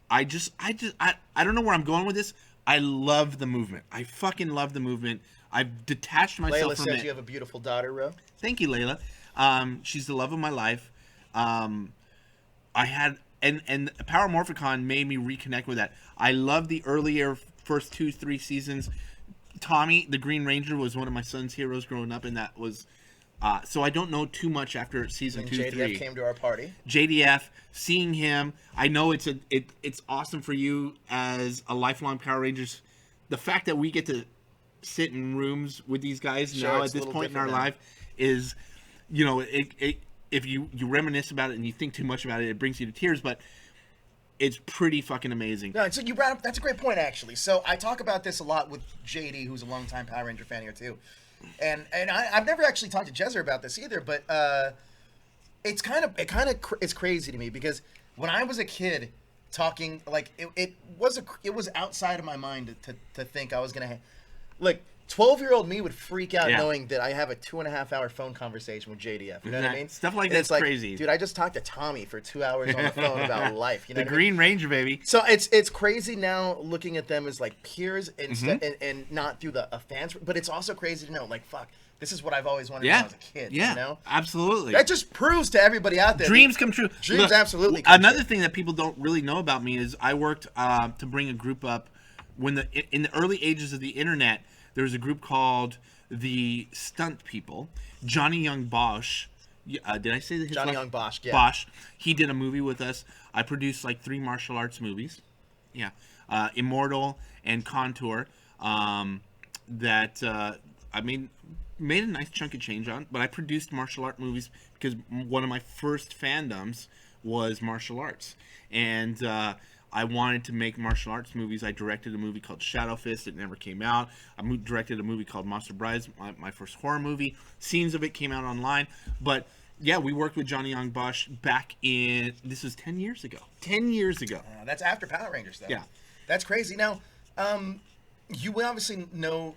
I don't know where I'm going with this. I love the movement. I fucking love the movement. I've detached myself from it. Layla says you have a beautiful daughter, Ro. Thank you, Layla. She's the love of my life. I had and Power Morphicon made me reconnect with that. I love the earlier first 2-3 seasons. Tommy, the Green Ranger, was one of my son's heroes growing up, and that was So I don't know too much after season And 2, JDF 3. came to our party. JDF, seeing him, I know it's awesome for you as a lifelong Power Rangers. The fact that we get to sit in rooms with these guys Sure, now it's at a this little point in our different now. life is, if you reminisce about it and you think too much about it, it brings you to tears. But it's pretty fucking amazing. No, so you brought up, that's a great point, actually. So I talk about this a lot with JD, who's a longtime Power Ranger fan here, too. And I've never actually talked to Jezzer about this either, but it's it's crazy to me because when I was a kid, talking like it was outside of my mind to think I was gonna like 12-year-old me would freak out knowing that I have a 2.5-hour phone conversation with JDF. You know what I mean? Stuff like And that's it's crazy. Dude, I just talked to Tommy for 2 hours on the phone about life. You know The what I mean? Green Ranger, baby. So it's crazy now looking at them as like peers Mm-hmm. and not through the fans, but it's also crazy to know like fuck, this is what I've always wanted Yeah. when I was a kid. Yeah. You know? Absolutely. That just proves to everybody out there. Dreams come true. Dreams absolutely come Another true. thing that people don't really know about me is I worked to bring a group up when in the early ages of the internet. There was a group called the Stunt People. Johnny Young Bosch. Did I say his Johnny last- Young Bosch, yeah. Bosch. He did a movie with us. I produced like 3 martial arts movies. Yeah. Immortal and Contour. That I made a nice chunk of change on. But I produced martial art movies because one of my first fandoms was martial arts. And I wanted to make martial arts movies. I directed a movie called Shadow Fist. It never came out. I directed a movie called Monster Brides, my first horror movie. Scenes of it came out online. But yeah, we worked with Johnny Young Bosch back in, this was 10 years ago. 10 years ago. That's after Power Rangers, though. Yeah. That's crazy. Now, you obviously know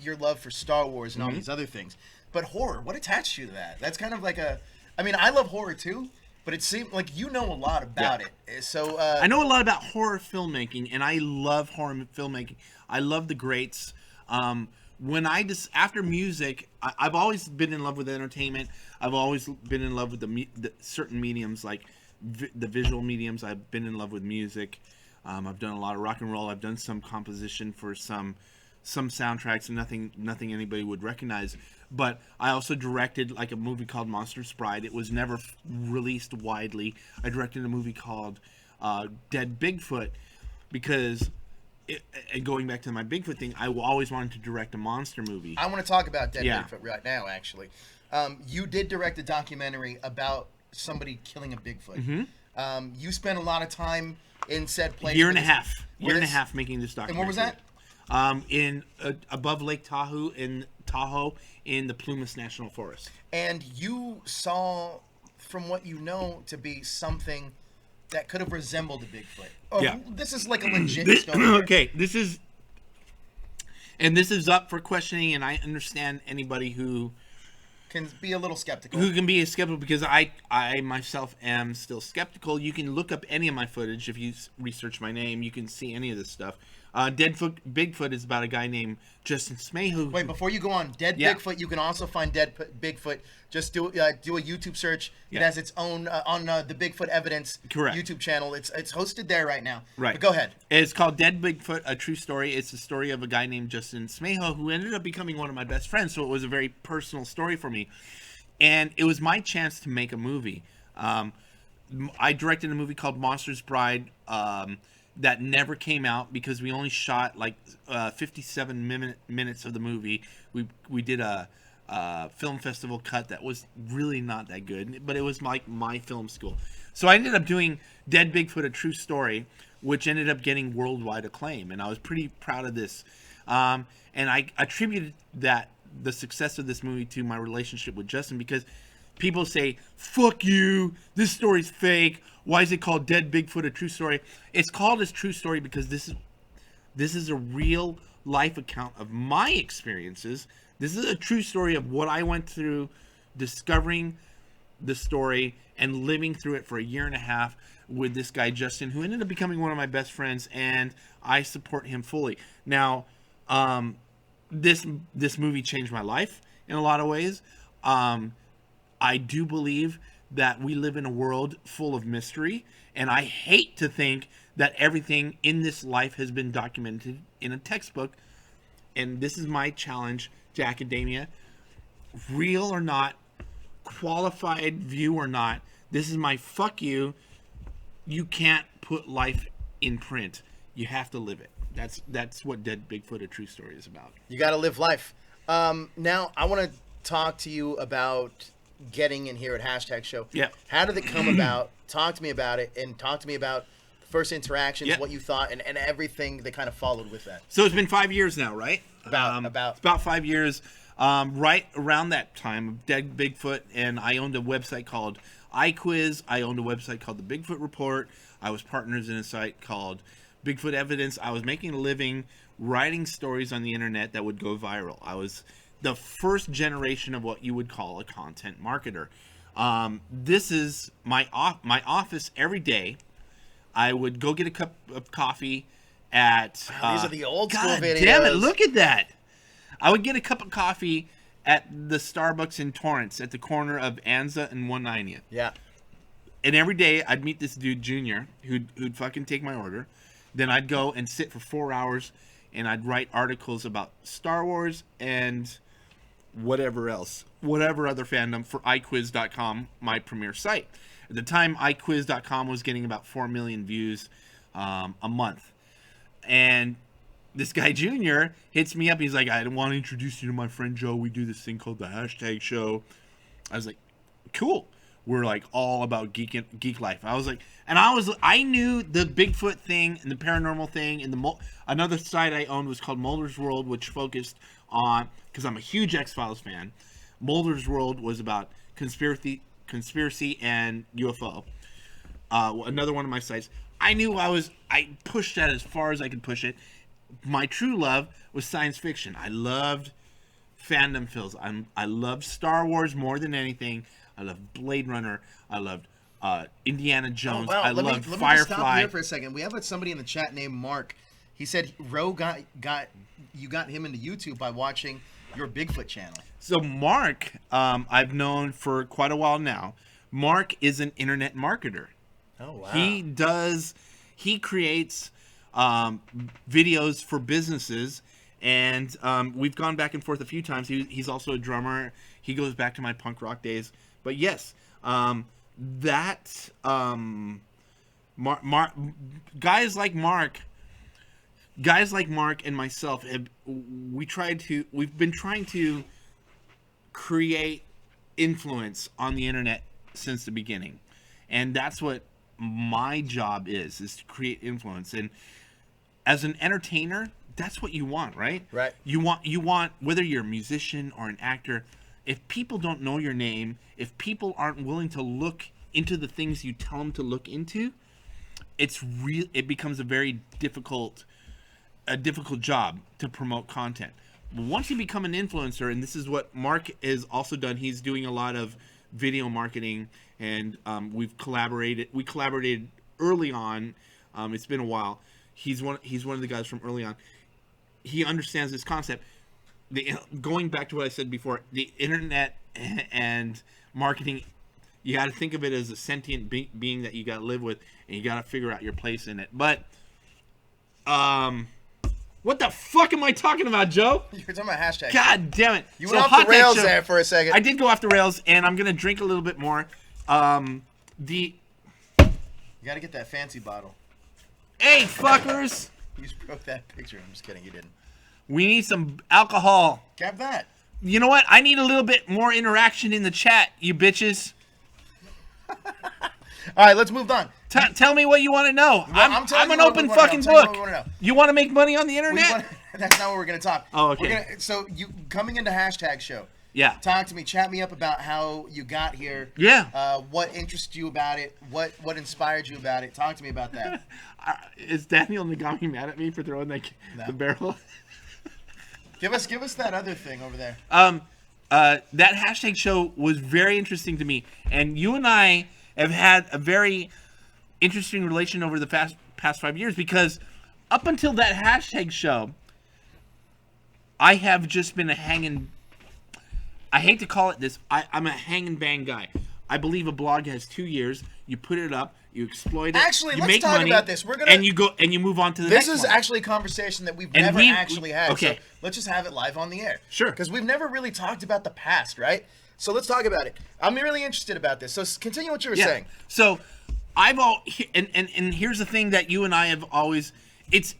your love for Star Wars and all these other things, but horror, what attached you to that? That's kind of like I love horror too, but it seemed like you know a lot about it. So I know a lot about horror filmmaking, and I love horror filmmaking. I love the greats. After music, I've always been in love with entertainment. I've always been in love with the certain mediums, like the visual mediums. I've been in love with music. I've done a lot of rock and roll. I've done some composition for some soundtracks, and nothing anybody would recognize. But I also directed like a movie called Monster's Bride. It was never released widely. I directed a movie called Dead Bigfoot because, and going back to my Bigfoot thing, I always wanted to direct a monster movie. I want to talk about Dead Yeah. Bigfoot right now, actually. You did direct a documentary about somebody killing a Bigfoot. You spent a lot of time in said place. Year and a half making this documentary. And where was that? In above Lake Tahoe in the Plumas National Forest. And you saw, from what you know, to be something that could have resembled a Bigfoot. Oh, Yeah. This is like a legit story. Okay, this is up for questioning, and I understand anybody who Can be a little skeptical. can be skeptical, because I myself am still skeptical. You can look up any of my footage. If you research my name, you can see any of this stuff. Bigfoot is about a guy named Justin Smayhew. Wait, before you go on, Dead Yeah. Bigfoot, you can also find Dead Bigfoot. Just do a YouTube search. It Yeah. has its own on the Bigfoot Evidence Correct. YouTube channel. It's hosted there right now. Right. But go ahead. It's called Dead Bigfoot, A True Story. It's the story of a guy named Justin Smayhew who ended up becoming one of my best friends, so it was a very personal story for me. And it was my chance to make a movie. I directed a movie called Monster's Bride that never came out because we only shot like 57 minutes of the movie. We did a film festival cut that was really not that good, but it was like my film school. So I ended up doing Dead Bigfoot, A True Story, which ended up getting worldwide acclaim, and I was pretty proud of this. And I attributed the success of this movie to my relationship with Justin, because people say, fuck you, this story's fake. Why is it called Dead Bigfoot, A True Story? It's called a true story because this is a real life account of my experiences. This is a true story of what I went through discovering the story and living through it for a year and a half with this guy, Justin, who ended up becoming one of my best friends, and I support him fully. Now, this movie changed my life in a lot of ways. I do believe that we live in a world full of mystery, and I hate to think that everything in this life has been documented in a textbook. And this is my challenge to academia. real or not, qualified view or not, this is my fuck you. You can't put life in print. You have to live it. That's what Dead Bigfoot, a true story, is about. You got to live life. Now, I want to talk to you about getting in here at Hashtag Show. Yeah. How did it come about? Talk to me about it, and talk to me about the first interactions, Yeah. what you thought, and everything that kind of followed with that. So it's been 5 years now, right? About. It's about 5 years. Right around that time of Dead Bigfoot, and I owned a website called iQuiz. I owned a website called the Bigfoot Report. I was partners in a site called Bigfoot Evidence. I was making a living writing stories on the internet that would go viral. I was the first generation of what you would call a content marketer. This is my office every day. I would go get a cup of coffee at... These are the old school God videos. damn it, look at that. I would get a cup of coffee at the Starbucks in Torrance at the corner of Anza and 190th. Yeah. And every day I'd meet this dude, Junior, who'd fucking take my order. Then I'd go and sit for 4 hours and I'd write articles about Star Wars and whatever else, whatever other fandom for iQuiz.com, my premier site. At the time, iQuiz.com was getting about 4 million views a month. And this guy, Junior, hits me up. He's like, I want to introduce you to my friend Joe. We do this thing called the Hashtag Show. I was like, cool. We're like all about geek life. I was like, and I knew the Bigfoot thing and the paranormal thing, and another site I owned was called Mulder's World, which focused on, because I'm a huge X-Files fan. Mulder's World was about conspiracy and UFO. Another one of my sites. I knew I pushed that as far as I could push it. My true love was science fiction. I loved fandom films. I loved Star Wars more than anything. I loved Blade Runner. I loved Indiana Jones. I loved let me Firefly. just stop here for a second. We have somebody in the chat named Mark. He said Ro got him into YouTube by watching your Bigfoot channel. So Mark, I've known for quite a while now. Mark is an internet marketer. Oh wow. He creates videos for businesses, and we've gone back and forth a few times. He's also a drummer. He goes back to my punk rock days. But yes, guys like Mark and myself we've been trying to create influence on the internet since the beginning, and that's what my job is to create influence. And as an entertainer, that's what you want, right? Right. You want whether you're a musician or an actor, if people don't know your name, if people aren't willing to look into the things you tell them to look into, it becomes a very difficult job to promote content. Once you become an influencer, and this is what Mark has also done, he's doing a lot of video marketing, and we collaborated early on. It's been a while. He's one of the guys from early on. He understands this concept. Going back to what I said before, the internet and marketing, you got to think of it as a sentient being that you got to live with, and you got to figure out your place in it. But what the fuck am I talking about, Joe? You're talking about Hashtag. God damn it! You went off the rails there for a second. I did go off the rails, and I'm gonna drink a little bit more. You got to get that fancy bottle. Hey, fuckers! You just broke that picture. I'm just kidding. You didn't. We need some alcohol. Grab that. You know what? I need a little bit more interaction in the chat, you bitches. All right, let's move on. Tell me what you want to know. I'm telling I'm an you what open we wanna know. fucking I'm telling you book. what we wanna know. You want to make money on the internet? That's not what we're going to talk. Oh, okay. So you coming into Hashtag Show. Yeah. Talk to me. Chat me up about how you got here. Yeah. What interested you about it? What inspired you about it? Talk to me about that. Is Daniel Nogami mad at me for throwing the barrel? Give us that other thing over there. That Hashtag Show was very interesting to me, and you and I have had a very interesting relation over the past 5 years, because up until that Hashtag Show, I have just been a hanging. I hate to call it this. I'm a hang and bang guy. I believe a blog has 2 years. You put it up, you exploit it. Actually, you let's make talk money, about this. We're gonna and you move on to the next This is one. actually a conversation that we've And never we- actually had. okay. So let's just have it live on the air. Sure. Because we've never really talked about the past, right? So let's talk about it. I'm really interested about this. So continue what you were saying. So and here's the thing that you and I have always, it's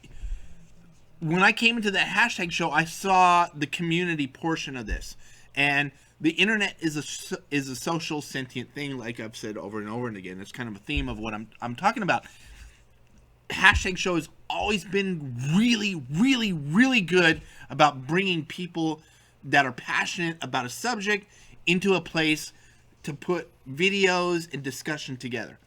when I came into that hashtag show, I saw the community portion of this, and the internet is a social sentient thing, like I've said over and over and again. It's kind of a theme of what I'm talking about. Hashtag show has always been really, really, really good about bringing people that are passionate about a subject into a place to put videos and discussion together.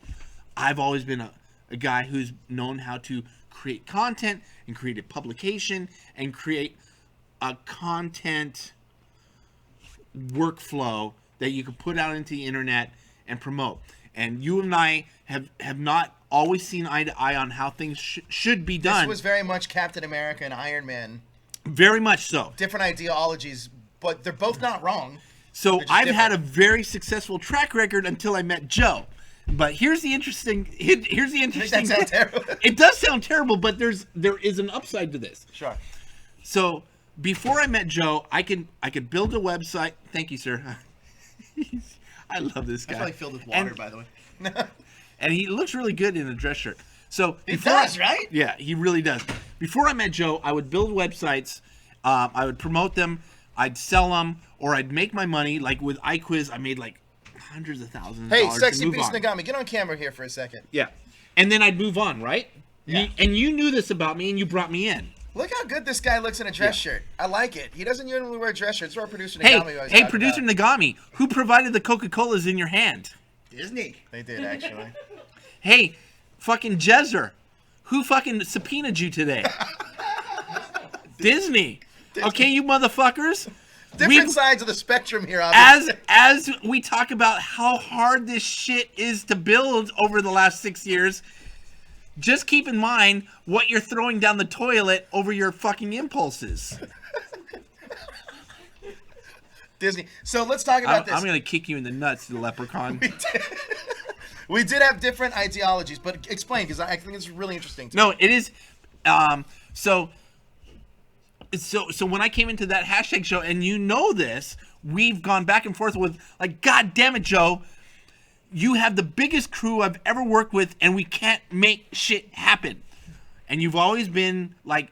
I've always been a guy who's known how to create content and create a publication and create a content workflow that you can put out into the internet and promote. And you and I have not always seen eye to eye on how things should be done. This was very much Captain America and Iron Man. Very much so. Different ideologies, but they're both not wrong. So I've different. had a very successful track record until I met Joe. But here's the interesting. Here's the interesting. That sounds terrible. It does sound terrible, but there is an upside to this. Sure. So before I met Joe, I could build a website. Thank you, sir. I love this guy. It's probably filled with water, by the way. And he looks really good in a dress shirt. So He does, right? Yeah, he really does. Before I met Joe, I would build websites. I would promote them. I'd sell them, or I'd make my money. Like with iQuiz, I made like hundreds of thousands of Hey, dollars. Sexy and move Beast on. Nogami, get on camera here for a second. Yeah, and then I'd move on, right? Yeah. And you knew this about me, and you brought me in. Look how good this guy looks in a dress shirt. I like it. He doesn't usually wear dress shirts. That's what our producer Nogami always Hey, talks producer about. Nogami, who provided the Coca-Colas in your hand? Disney. They did, actually. Hey, fucking Jezer, who fucking subpoenaed you today? Disney. Okay, you motherfuckers. Different sides of the spectrum here, obviously. As we talk about how hard this shit is to build over the last 6 years, just keep in mind what you're throwing down the toilet over your fucking impulses. Disney. So let's talk about this. I'm gonna kick you in the nuts, you leprechaun. We did have different ideologies, but explain, because I think it's really interesting. No, it is. So when I came into that hashtag show, and you know this, we've gone back and forth with, like, God damn it, Joe, you have the biggest crew I've ever worked with, and we can't make shit happen. And you've always been like,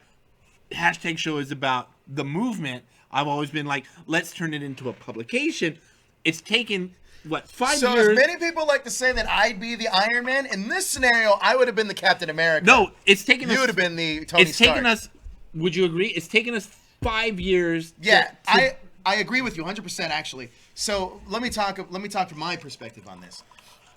hashtag show is about the movement. I've always been like, let's turn it into a publication. It's taken, what, 5 So years? as many people like to say that I'd be the Iron Man, in this scenario, I would have been the Captain America. No, it's taken us. You would have been the Tony It's Stark. taken us. Would you agree? It's taken us 5 years. Yeah, I agree with you 100% actually. So let me talk from my perspective on this.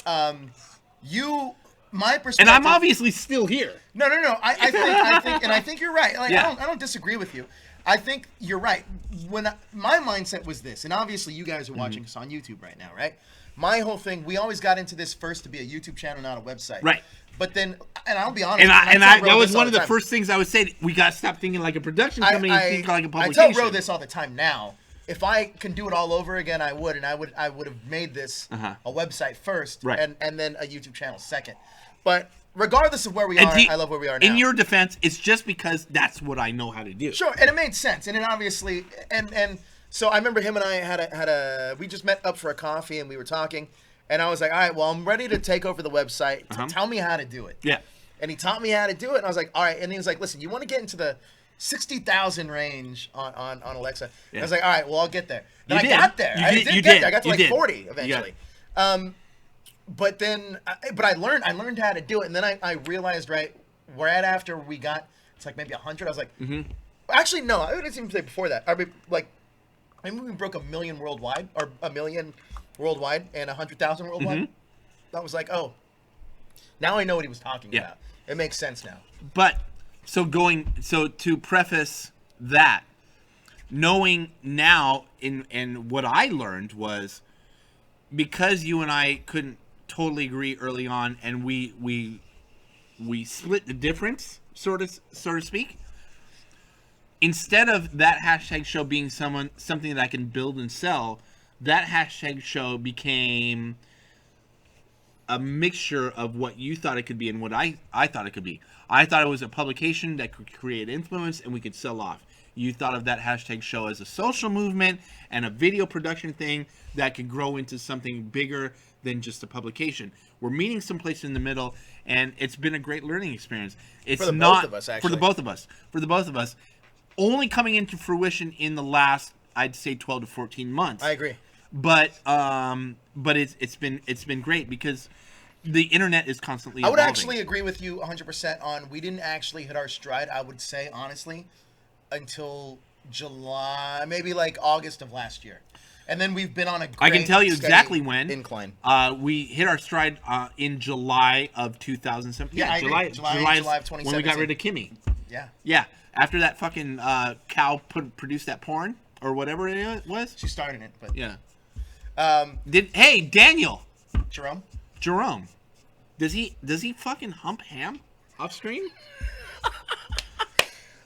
My perspective. And I'm obviously still here. No. I think you're right. Like, Yeah. I don't disagree with you. I think you're right. My mindset was this, and obviously you guys are watching us on YouTube right now, right? My whole thing, we always got into this first to be a YouTube channel, not a website. Right. But then, and I'll be honest. And I tell Ro that was this all one of the time. first things I would say. We got to stop thinking like a production company and think like a I publication. tell Ro this all the time now. If I can do it all over again, I would, and I would have made this a website first, Right. and then a YouTube channel second. But regardless of where we are, I love where we are now. In your defense, it's just because that's what I know how to do. Sure, and it made sense, and it obviously, and so I remember him and I had we just met up for a coffee and we were talking, and I was like, all right, well, I'm ready to take over the website. Tell me how to do it. Yeah. And he taught me how to do it, and I was like, all right. And he was like, listen, you want to get into the 60,000 range on Alexa? And I was like, all right, well, I'll get there. Then I got there. I did get there. I got to like 40 eventually. But then, I learned how to do it, and then I realized, right, right after we got, it's like maybe 100. I was like, actually, no, I didn't even say before that. I mean, like, maybe we broke 1 million worldwide, or 1 million worldwide, and 100,000 worldwide. I was like, oh, now I know what he was talking about. It makes sense now. But so to preface that, knowing now in what I learned was, because you and I couldn't totally agree early on, and we split the difference, so to speak. Instead of that hashtag show being something that I can build and sell, that hashtag show became a mixture of what you thought it could be and what I thought it could be. I thought it was a publication that could create influence and we could sell off. You thought of that hashtag show as a social movement and a video production thing that could grow into something bigger than just a publication. We're meeting someplace in the middle, and it's been a great learning experience. It's For the not both of us, for actually. the both of us. For the both of us, only coming into fruition in the last, I'd say, 12 to 14 months. I agree. But it's been great because the internet is constantly I would evolving. actually agree with you 100% on we didn't actually hit our stride, I would say, honestly, until July, maybe like August of last year. And then we've been on a great, I can tell you steady exactly when. incline. We hit our stride in July of 2007. Yeah, I agree. July of when we got 2017. rid of Kimmy. Yeah. Yeah, after that fucking cow produced that porn or whatever it was. She started it, but Yeah. um, Hey, Daniel Jerome? does he fucking hump ham off screen?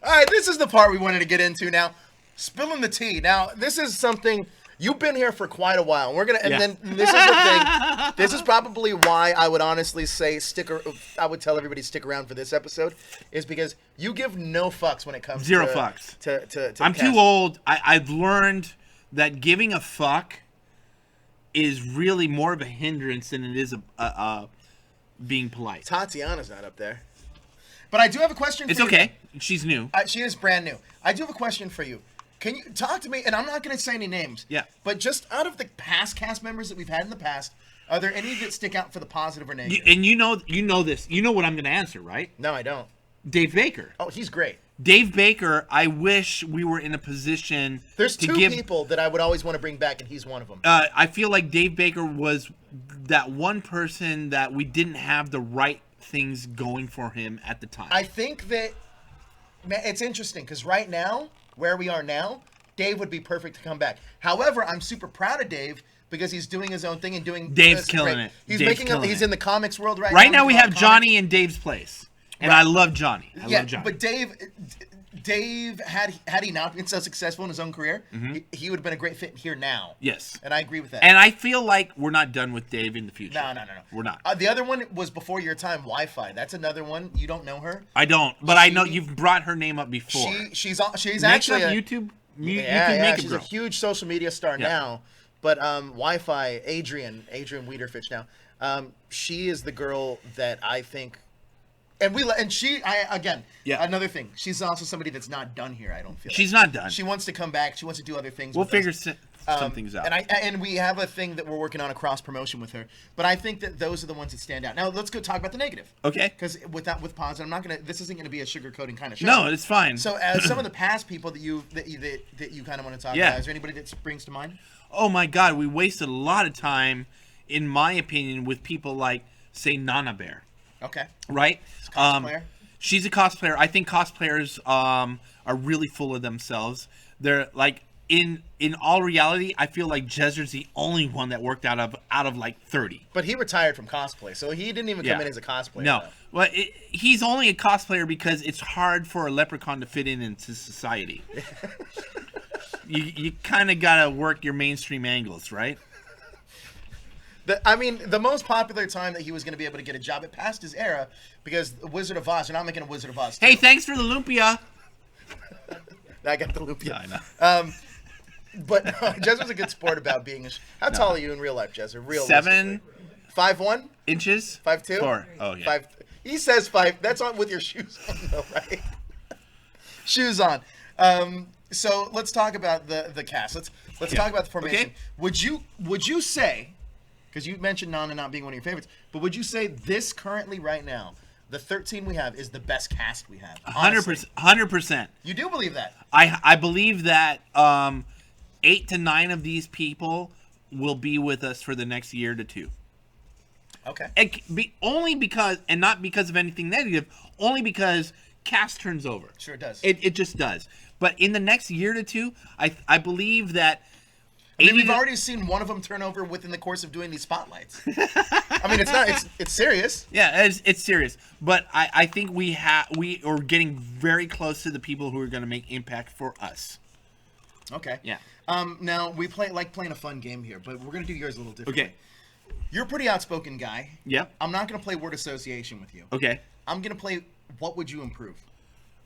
All right, this is the part we wanted to get into now. Spilling the tea. Now, this is something you've been here for quite a while. And we're gonna, and Yeah. then this is the thing. This is probably why I would honestly say I would tell everybody to stick around for this episode, is because you give no fucks when it comes Zero to fucks. To I'm cast. too old. I've learned that giving a fuck is really more of a hindrance than it is a being polite. Tatiana's not up there, but I do have a question. It's for okay. She's new. She is brand new. I do have a question for you. Can you talk to me? And I'm not going to say any names. Yeah. But just out of the past cast members that we've had in the past, are there any that stick out for the positive or negative? And you know this. You know what I'm going to answer, right? No, I don't. Dave Baker. Oh, he's great. Dave Baker, I wish we were in a position There's to two give people that I would always want to bring back, and he's one of them. I feel like Dave Baker was that one person that we didn't have the right things going for him at the time. I think that, man, it's interesting because right now, where we are now, Dave would be perfect to come back. However, I'm super proud of Dave because he's doing his own thing and doing. Dave's killing it. He's Dave's making. killing He's it. in the comics world right now. Right now we making a lot have of Johnny comics. in Dave's place, and Right. I love Johnny. I love Johnny. But Dave had he not been so successful in his own career, he would have been a great fit here now. Yes. And I agree with that. And I feel like we're not done with Dave in the future. No. We're not. The other one was before your time, Wi-Fi. That's another one. You don't know her. I don't, but I know you've brought her name up before. She's Next actually up, a, YouTube. yeah, Makeup she's girl. a huge social media star Yeah. now. But Wi-Fi, Adrian Wiederfitch now. She is the girl that I think, Yeah. Another thing. She's also somebody that's not done here. I don't feel. She's like. not done. She wants to come back. She wants to do other things. We'll with figure us. some things out. And we have a thing that we're working on a cross promotion with her. But I think that those are the ones that stand out. Now let's go talk about the negative. Okay. Because with positive, I'm not gonna. This isn't gonna be a sugarcoating kind of show. No, it's fine. So as some of the past people that you kind of want to talk Yeah. about, is there anybody that springs to mind? Oh my God, we wasted a lot of time, in my opinion, with people like, say, Nana Bear. Okay. Right? Cosplayer. She's a cosplayer. I think cosplayers are really full of themselves. They're like, in all reality, I feel like Jezzer's the only one that worked out of like 30. But he retired from cosplay, so he didn't even come in as a cosplayer. No, though. well, he's only a cosplayer because it's hard for a leprechaun to fit into society. you kind of gotta work your mainstream angles, right? The most popular time that he was going to be able to get a job, it passed his era because Wizard of Oz. They're not making a Wizard of Oz. Hey, too. thanks for the lumpia. I got the loop. Yeah, I know. But Jezer's a good sport about being. How tall are you in real life, Jezer? Real 7 5'1", inches. 5'2", 4. Oh yeah. 5. He says 5. That's on with your shoes on, though, right? Shoes on. So let's talk about the cast. Let's talk about the formation. Okay. Would you say? Because you mentioned Nana not being one of your favorites, but would you say this currently right now, the 13 we have, is the best cast we have? 100%. You do believe that? I believe that 8 to 9 of these people will be with us for the next year to 2. Okay. Only because, and not because of anything negative, only because cast turns over. Sure it does. It just does. But in the next year to 2, I believe that. I mean, we've already seen one of them turn over within the course of doing these spotlights. I mean, it's serious. Yeah, it's serious. But I think we are getting very close to the people who are going to make impact for us. Okay. Yeah. Now we playing a fun game here, but we're gonna do yours a little differently. Okay. You're a pretty outspoken guy. Yep. I'm not going to play word association with you. Okay. I'm going to play what would you improve?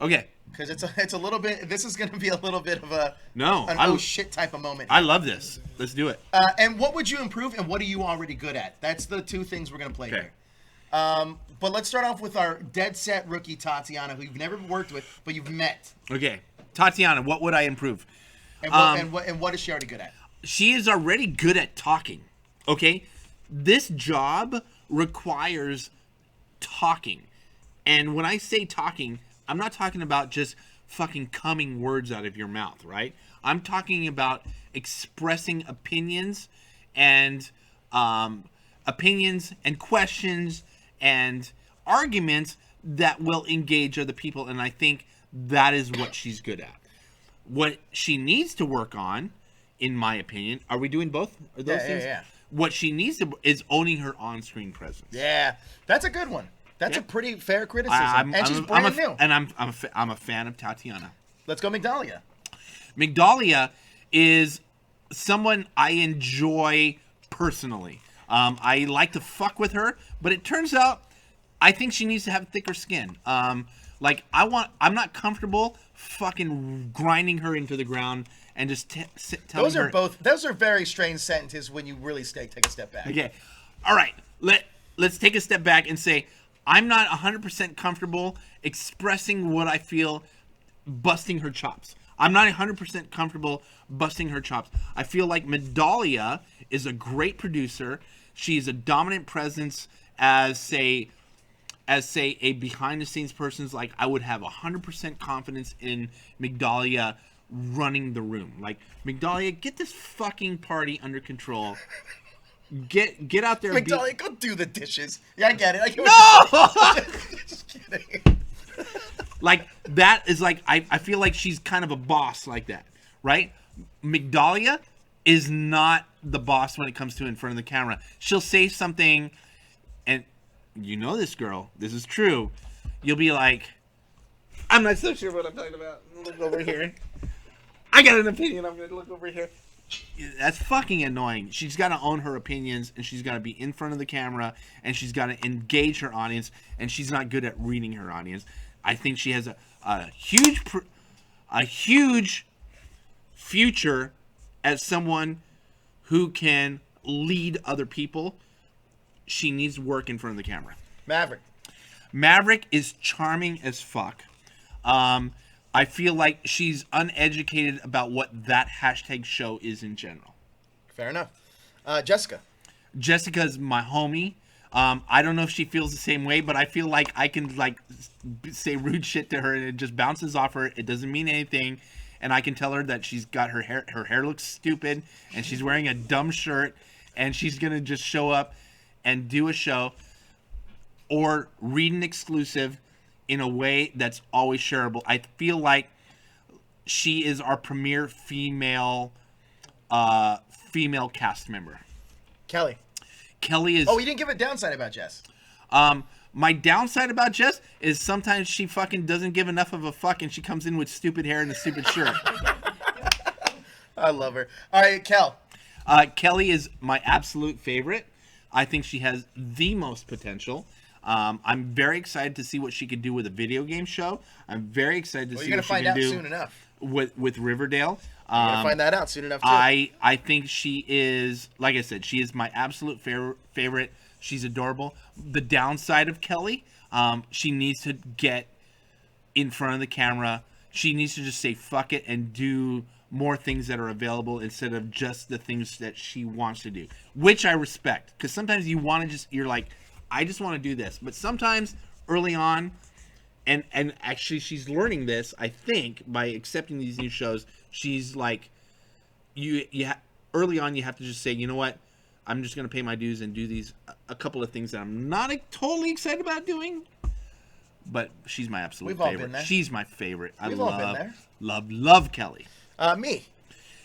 Okay. Because it's a little bit. This is going to be a little bit of an I shit type of moment. I love this. Let's do it. And what would you improve, and what are you already good at? That's the two things we're going to play Okay. here. But let's start off with our dead set rookie Tatiana, who you've never worked with, but you've met. Okay. Tatiana, what would I improve? And what is she already good at? She is already good at talking. Okay? This job requires talking. And when I say talking, I'm not talking about just fucking coming words out of your mouth, right? I'm talking about expressing opinions and questions and arguments that will engage other people. And I think that is what she's good at. What she needs to work on, in my opinion, are we doing both? Are those things? Yeah. What she needs to is owning her on-screen presence. Yeah, that's a good one. That's a pretty fair criticism. And she's I'm brand new. And I'm a fan of Tatiana. Let's go Migdalia. Migdalia is someone I enjoy personally. I like to fuck with her, but it turns out I think she needs to have thicker skin. I'm not comfortable fucking grinding her into the ground and just telling her. Those are very strange sentences when you really take a step back. Okay. All right. Let's take a step back and say I'm not 100% comfortable expressing what I feel, busting her chops. I'm not 100% comfortable busting her chops. I feel like Migdalia is a great producer. She's a dominant presence as say a behind the scenes person's. Like, I would have 100% confidence in Migdalia running the room. Like, Migdalia, get this fucking party under control. Get out there. Migdalia, go do the dishes. Yeah, I get it. No! Just kidding. Like, that is like, I feel like she's kind of a boss like that, right? Migdalia is not the boss when it comes to in front of the camera. She'll say something, and you know this girl, this is true. You'll be like, I'm not so sure what I'm talking about. Look over here. I got an opinion. I'm going to look over here. That's fucking annoying. She's got to own her opinions, and she's got to be in front of the camera, and she's got to engage her audience, and she's not good at reading her audience. I think she has a huge future as someone who can lead other people. She needs work in front of the camera. Maverick is charming as fuck. I feel like she's uneducated about what that hashtag show is in general. Fair enough. Jessica. Jessica's my homie. I don't know if she feels the same way, but I feel like I can say rude shit to her and it just bounces off her. It doesn't mean anything. And I can tell her that she's got her hair looks stupid and she's wearing a dumb shirt and she's going to just show up and do a show or read an exclusive in a way that's always shareable. I feel like she is our premier female cast member. Kelly is... Oh, you didn't give a downside about Jess. My downside about Jess is sometimes she fucking doesn't give enough of a fuck and she comes in with stupid hair and a stupid shirt. I love her. All right, Kel. Kelly is my absolute favorite. I think she has the most potential. I'm very excited to see what she could do with a video game show. I'm very excited to see what she can do soon enough. with Riverdale. You're going to find that out soon enough, too. I think she is, like I said, she is my absolute favorite. She's adorable. The downside of Kelly, she needs to get in front of the camera. She needs to just say fuck it and do more things that are available instead of just the things that she wants to do, which I respect. Because sometimes you want to you're like, I just want to do this. But sometimes early on, and actually she's learning this, I think, by accepting these new shows, she's like, early on you have to just say, you know what, I'm just going to pay my dues and do a couple of things that I'm not totally excited about doing. But she's my absolute We've all favorite. been there. She's my favorite. We've all been there. Love Kelly. Me.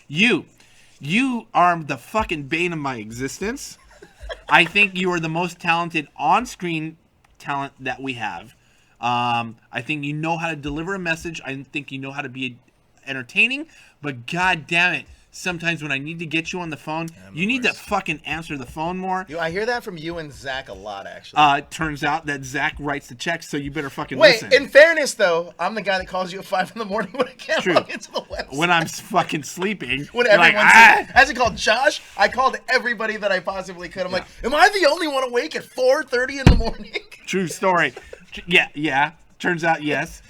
You are the fucking bane of my existence. I think you are the most talented on-screen talent that we have. I think you know how to deliver a message. I think you know how to be entertaining. But god damn it, sometimes when I need to get you on the phone, you need to fucking answer the phone more. I hear that from you and Zach a lot, actually. Turns out that Zach writes the checks, so you better fucking Wait, listen. in fairness, though, I'm the guy that calls you at 5 in the morning when I can't True. log into the website. When I'm fucking sleeping. When you're like, everyone's as I called Josh, I called everybody that I possibly could. I'm like, am I the only one awake at 4:30 in the morning? True story. Yeah. Turns out, yes.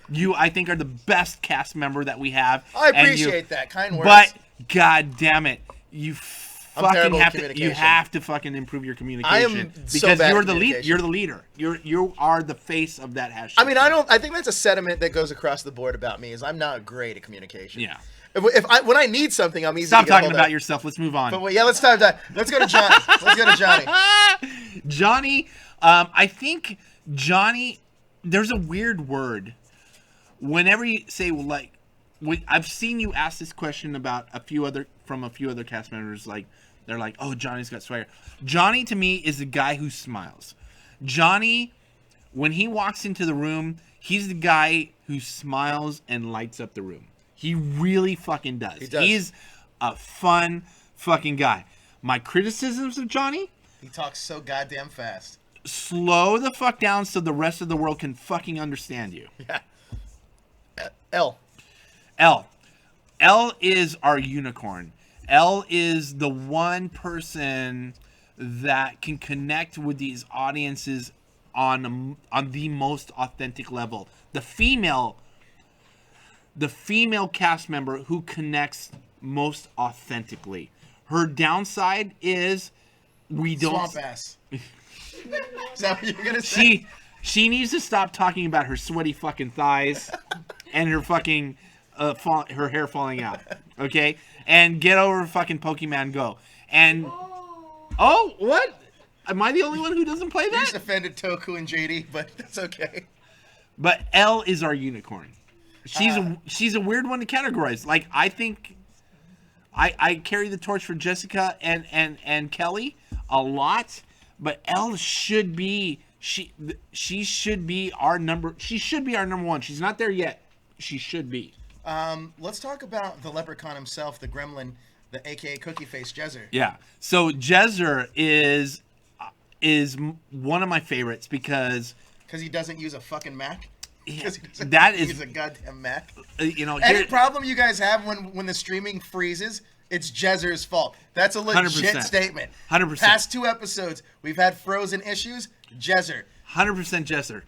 You, I think, are the best cast member that we have. I appreciate that. Kind words. But, god damn it, you fucking terrible at have to. You communication. have to fucking improve your communication. I am because so bad you're at the lead. communication. You're the leader. You are the face of that hashtag. I mean, I think that's a sentiment that goes across the board about me. Is I'm not great at communication. Yeah. When I need something, I'm easy. Stop to get talking hold about of. yourself. Let's move on. But wait, yeah, let's go to Johnny. Johnny, I think Johnny. There's a weird word. Whenever you say I've seen you ask this question about a few other cast members. Like they're like, "Oh, Johnny's got swagger." Johnny to me is the guy who smiles. Johnny, when he walks into the room, he's the guy who smiles and lights up the room. He really fucking does. He does. He's a fun fucking guy. My criticisms of Johnny: He talks so goddamn fast. slow the fuck down so the rest of the world can fucking understand you. Yeah. L. L is our unicorn. L is the one person that can connect with these audiences on the most authentic level. The female cast member who connects most authentically. Her downside is we don't. Swamp ass. Is that what you're gonna say? She needs to stop talking about her sweaty fucking thighs and her fucking her hair falling out. Okay, and get over fucking Pokemon Go. And what? Am I the only one who doesn't play You just that? offended Toku and JD, but that's okay. But L is our unicorn. She's a weird one to categorize. Like I think I carry the torch for Jessica and Kelly a lot, but Elle should be she should be our number one. She's not there yet. She should be. Let's talk about the leprechaun himself, the gremlin, the AKA Cookie Face Jezzer. Yeah. So Jezzer is one of my favorites because he doesn't use a fucking Mac. Because he doesn't that is use a goddamn Mac. here, Any problem you guys have when the streaming freezes, it's Jezzer's fault. That's a legit 100%. statement. 100%. Past 2 episodes, we've had frozen issues. Jezzer. 100% Jezzer.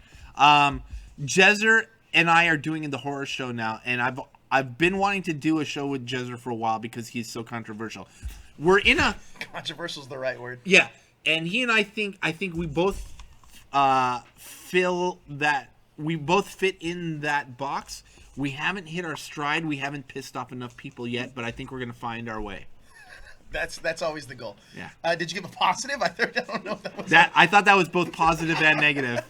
Jezzer and I are doing the horror show now, and I've been wanting to do a show with Jezzer for a while because he's so controversial. We're in a Controversial is the right word. yeah, and he and I think we both feel that we both fit in that box. We haven't hit our stride. We haven't pissed off enough people yet, but I think we're gonna find our way. That's always the goal. Yeah. Did you give a positive? I don't know if that was That I thought that was both positive and negative.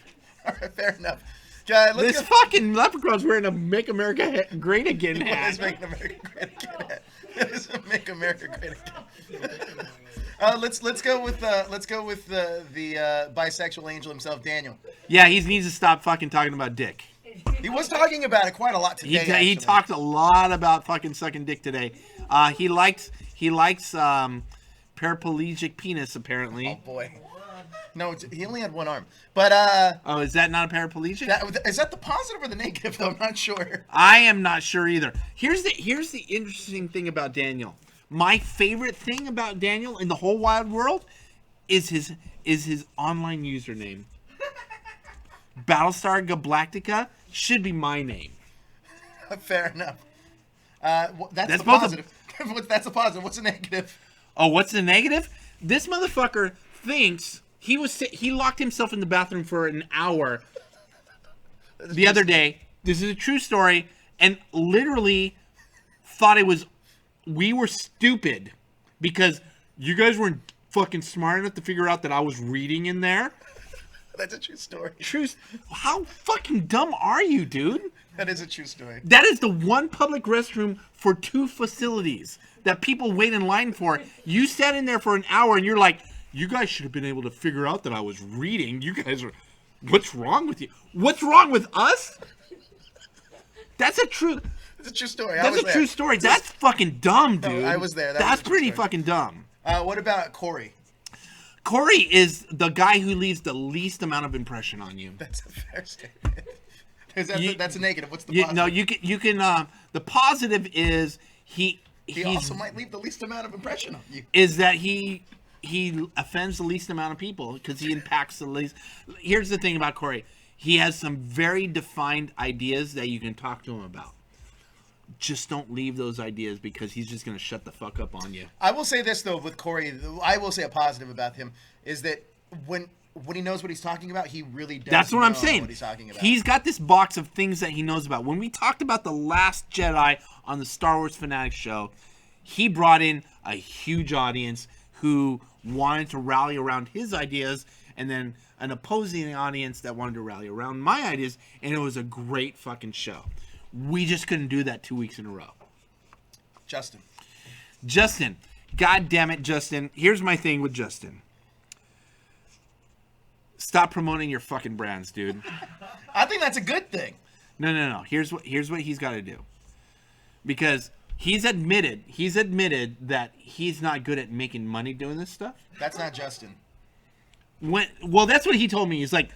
All right, fair enough. This fucking leprechaun's wearing a "Make America Great Again" hat. Let's make America great again. Let's make America great again. Let's go with the bisexual angel himself, Daniel. Yeah, he needs to stop fucking talking about dick. He was talking about it quite a lot today. He actually. talked a lot about fucking sucking dick today. He likes paraplegic penis apparently. Oh boy. No, he only had one arm. But Oh, is that not a paraplegic? is that the positive or the negative though? I'm not sure. I am not sure either. Here's the interesting thing about Daniel. My favorite thing about Daniel in the whole wide world is his online username. Battlestar Galactica should be my name. Fair enough. That's That's the both positive. That's a positive. What's the negative? Oh, what's the negative? This motherfucker thinks he locked himself in the bathroom for an hour the other day. This is a true story, and literally thought we were stupid because you guys weren't fucking smart enough to figure out that I was reading in there. That's a true story. How fucking dumb are you, dude? That is a true story. That is the one public restroom for 2 facilities that people wait in line for. You sat in there for an hour and you're like, you guys should have been able to figure out that I was reading. You guys are, what's wrong with you? What's wrong with us? That's a true. It's a true story. That's a true story. That's fucking dumb, No, dude. I was there. That That's was a true pretty story. fucking dumb. What about Corey? Corey is the guy who leaves the least amount of impression on you. That's a fair statement. That's a negative. What's the positive? No, you can. The positive is He he's also might leave the least amount of impression on you. is that he offends the least amount of people because he impacts the least. Here's the thing about Corey. He has some very defined ideas that you can talk to him about. Just don't leave those ideas because he's just going to shut the fuck up on you. I will say this, though, with Corey, I will say a positive about him is that when he knows what he's talking about, he really does That's what I'm know saying. what he's talking about. He's got this box of things that he knows about. When we talked about The Last Jedi on the Star Wars Fanatics show, he brought in a huge audience who wanted to rally around his ideas, and then an opposing audience that wanted to rally around my ideas, and it was a great fucking show. We just couldn't do that 2 weeks in a row. Justin. God damn it, Justin. Here's my thing with Justin. Stop promoting your fucking brands, dude. I think that's a good thing. No. Here's what he's got to do. Because he's admitted that he's not good at making money doing this stuff. That's not Justin. Well, that's what he told me. He's like,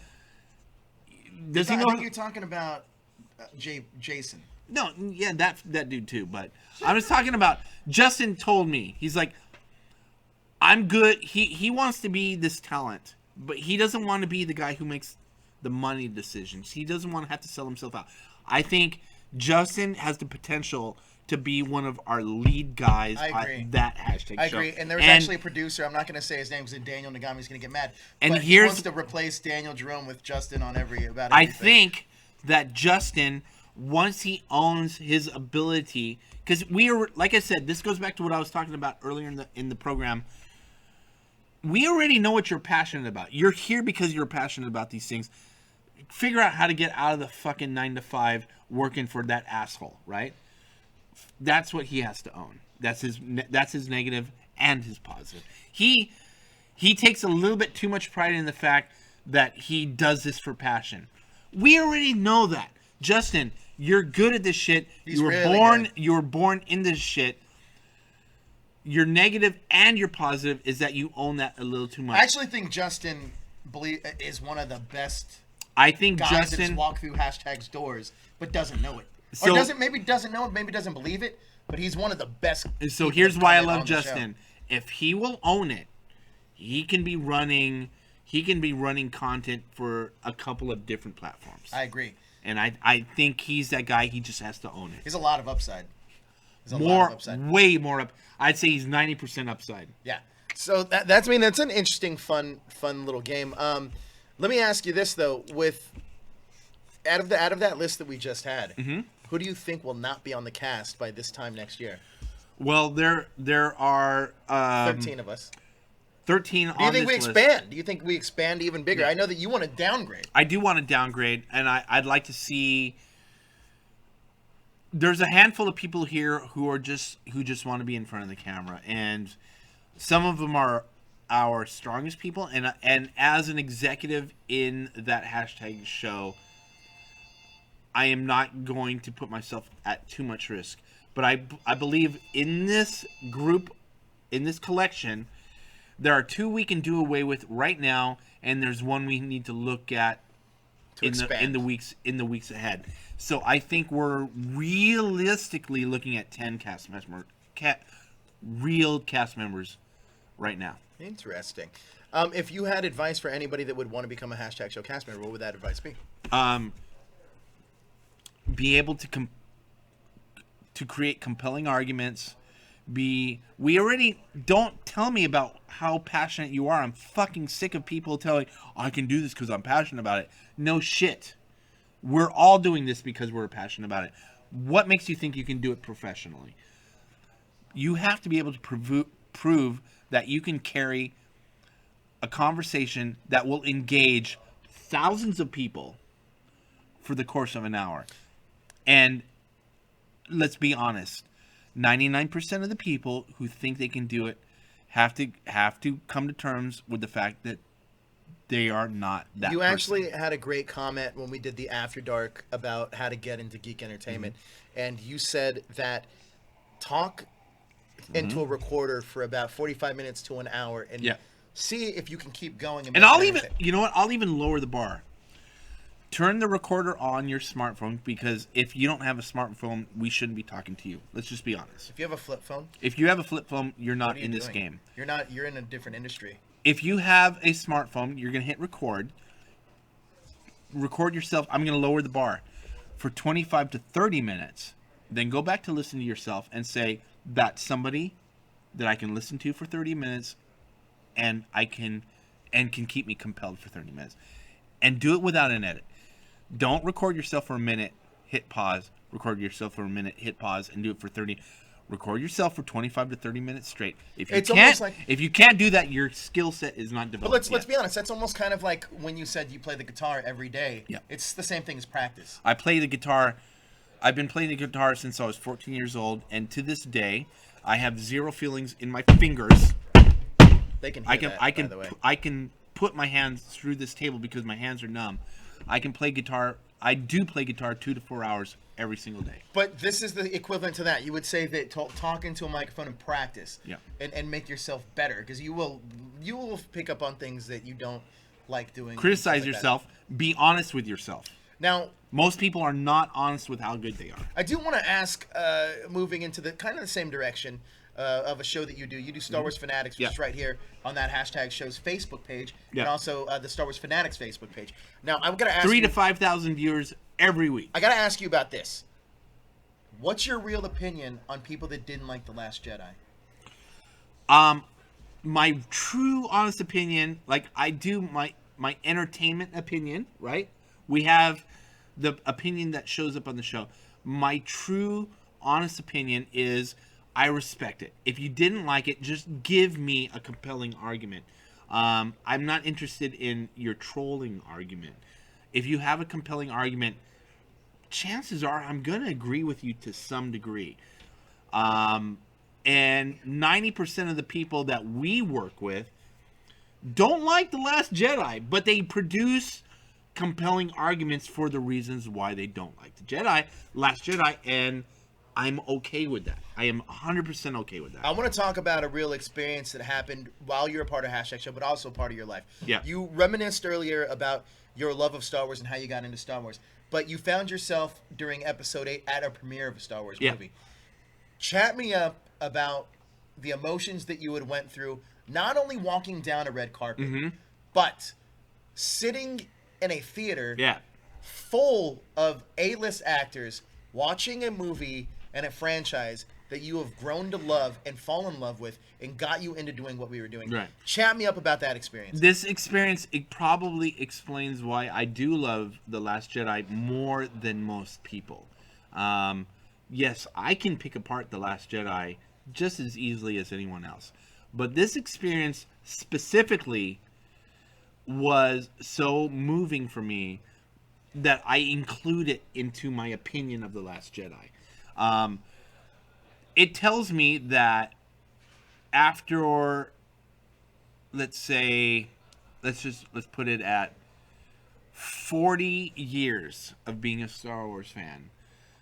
does he I know? think you're talking about Jason. No, yeah, that dude too. But I was talking about Justin told me. He's like, I'm good. He wants to be this talent, but he doesn't want to be the guy who makes the money decisions. He doesn't want to have to sell himself out. I think Justin has the potential to be one of our lead guys on that hashtag show. I agree. And there's actually a producer. I'm not going to say his name because Daniel Nogami is going to get mad. And but he wants to replace Daniel Jerome with Justin on everything. I think that Justin, once he owns his ability, because we are, like I said, this goes back to what I was talking about earlier in the program. We already know what you're passionate about. You're here because you're passionate about these things. Figure out how to get out of the fucking 9 to 5 working for that asshole, right? That's what he has to own. That's his negative and his positive. He takes a little bit too much pride in the fact that he does this for passion. We already know that. Justin, you're good at this shit. You were born in this shit. Your negative and your positive is that you own that a little too much. I actually think Justin is one of the best. I think guys Justin that just walk through hashtags doors, but doesn't know it, so, or doesn't know it, maybe doesn't believe it. But he's one of the best. So here's why I love Justin. If he will own it, he can be running content for a couple of different platforms. I agree. And I think he's that guy. He just has to own it. He's a lot of upside. Way more up. I'd say he's 90% upside. Yeah. So that's an interesting, fun little game. Let me ask you this though: out of that list that we just had, who do you think will not be on the cast by this time next year? Well, there are 13 of us. 13 on this list. Do you think we expand? Do you think we expand even bigger? Yeah. I know that you want to downgrade. I do want to downgrade, and I'd like to see. There's a handful of people here who just want to be in front of the camera, and some of them are our strongest people. And as an executive in that hashtag show, I am not going to put myself at too much risk. But I believe in this group, in this collection, there are 2 we can do away with right now, and there's one we need to look at in the weeks ahead. So I think we're realistically looking at 10 real cast members right now. Interesting. If you had advice for anybody that would want to become a hashtag show cast member, what would that advice be? Be able to create compelling arguments. Don't tell me about how passionate you are. I'm fucking sick of people telling, I can do this because I'm passionate about it. No shit. We're all doing this because we're passionate about it. What makes you think you can do it professionally? You have to be able to prove that you can carry a conversation that will engage thousands of people for the course of an hour. And let's be honest, 99% of the people who think they can do it have to come to terms with the fact that they are not that. You person. actually had a great comment when we did the After Dark about how to get into geek entertainment, and you said that talk into a recorder for about 45 minutes to an hour and see if you can keep going. And I'll even, you know what? I'll even lower the bar. Turn the recorder on your smartphone, because if you don't have a smartphone, we shouldn't be talking to you. Let's just be honest. If you have a flip phone, if you have a flip phone, you're not in this game. You're not. You're in a different industry. If you have a smartphone, you're gonna hit record. Record yourself. I'm gonna lower the bar for 25 to 30 minutes. Then go back to listen to yourself and say, that's somebody that I can listen to for 30 minutes, and can keep me compelled for 30 minutes, and do it without an edit. Don't record yourself for a minute, hit pause, record yourself for a minute, hit pause, and do it for 30. Record yourself for 25 to 30 minutes straight. If you can't do that, your skill set is not developed. But let's be honest, that's almost kind of like when you said you play the guitar every day. Yeah. It's the same thing as practice. I play the guitar. I've been playing the guitar since I was 14 years old, and to this day, I have zero feelings in my fingers. They can hear that, by the way. I can put my hands through this table because my hands are numb. I can play guitar. I do play guitar 2 to 4 hours every single day. But this is the equivalent to that. You would say that talk into a microphone and practice, and make yourself better, because you will pick up on things that you don't like doing. Criticize yourself. Be honest with yourself. Now, most people are not honest with how good they are. I do want to ask, moving into the kind of the same direction of a show that you do. You do Star Wars Fanatics, which is right here on that hashtag show's Facebook page, and also the Star Wars Fanatics Facebook page. Now, I'm going to ask 3,000 to 5,000 viewers every week. I got to ask you about this. What's your real opinion on people that didn't like The Last Jedi? My true, honest opinion, like I do my entertainment opinion, right? We have the opinion that shows up on the show. My true, honest opinion is I respect it. If you didn't like it, just give me a compelling argument. I'm not interested in your trolling argument. If you have a compelling argument, chances are I'm going to agree with you to some degree. And 90% of the people that we work with don't like The Last Jedi, but they produce compelling arguments for the reasons why they don't like the Last Jedi, and I'm okay with that. I am 100% okay with that. I want to talk about a real experience that happened while you were part of Hashtag Show, but also part of your life. Yeah. You reminisced earlier about your love of Star Wars and how you got into Star Wars, but you found yourself during Episode 8 at a premiere of a Star Wars movie. Chat me up about the emotions that you had went through, not only walking down a red carpet, but sitting in a theater full of A-list actors watching a movie and a franchise that you have grown to love and fall in love with and got you into doing what we were doing. Right. Chat me up about that experience. This experience, it probably explains why I do love The Last Jedi more than most people. Yes, I can pick apart The Last Jedi just as easily as anyone else. But this experience specifically was so moving for me that I include it into my opinion of The Last Jedi. It tells me that after, let's put it at 40 years of being a Star Wars fan,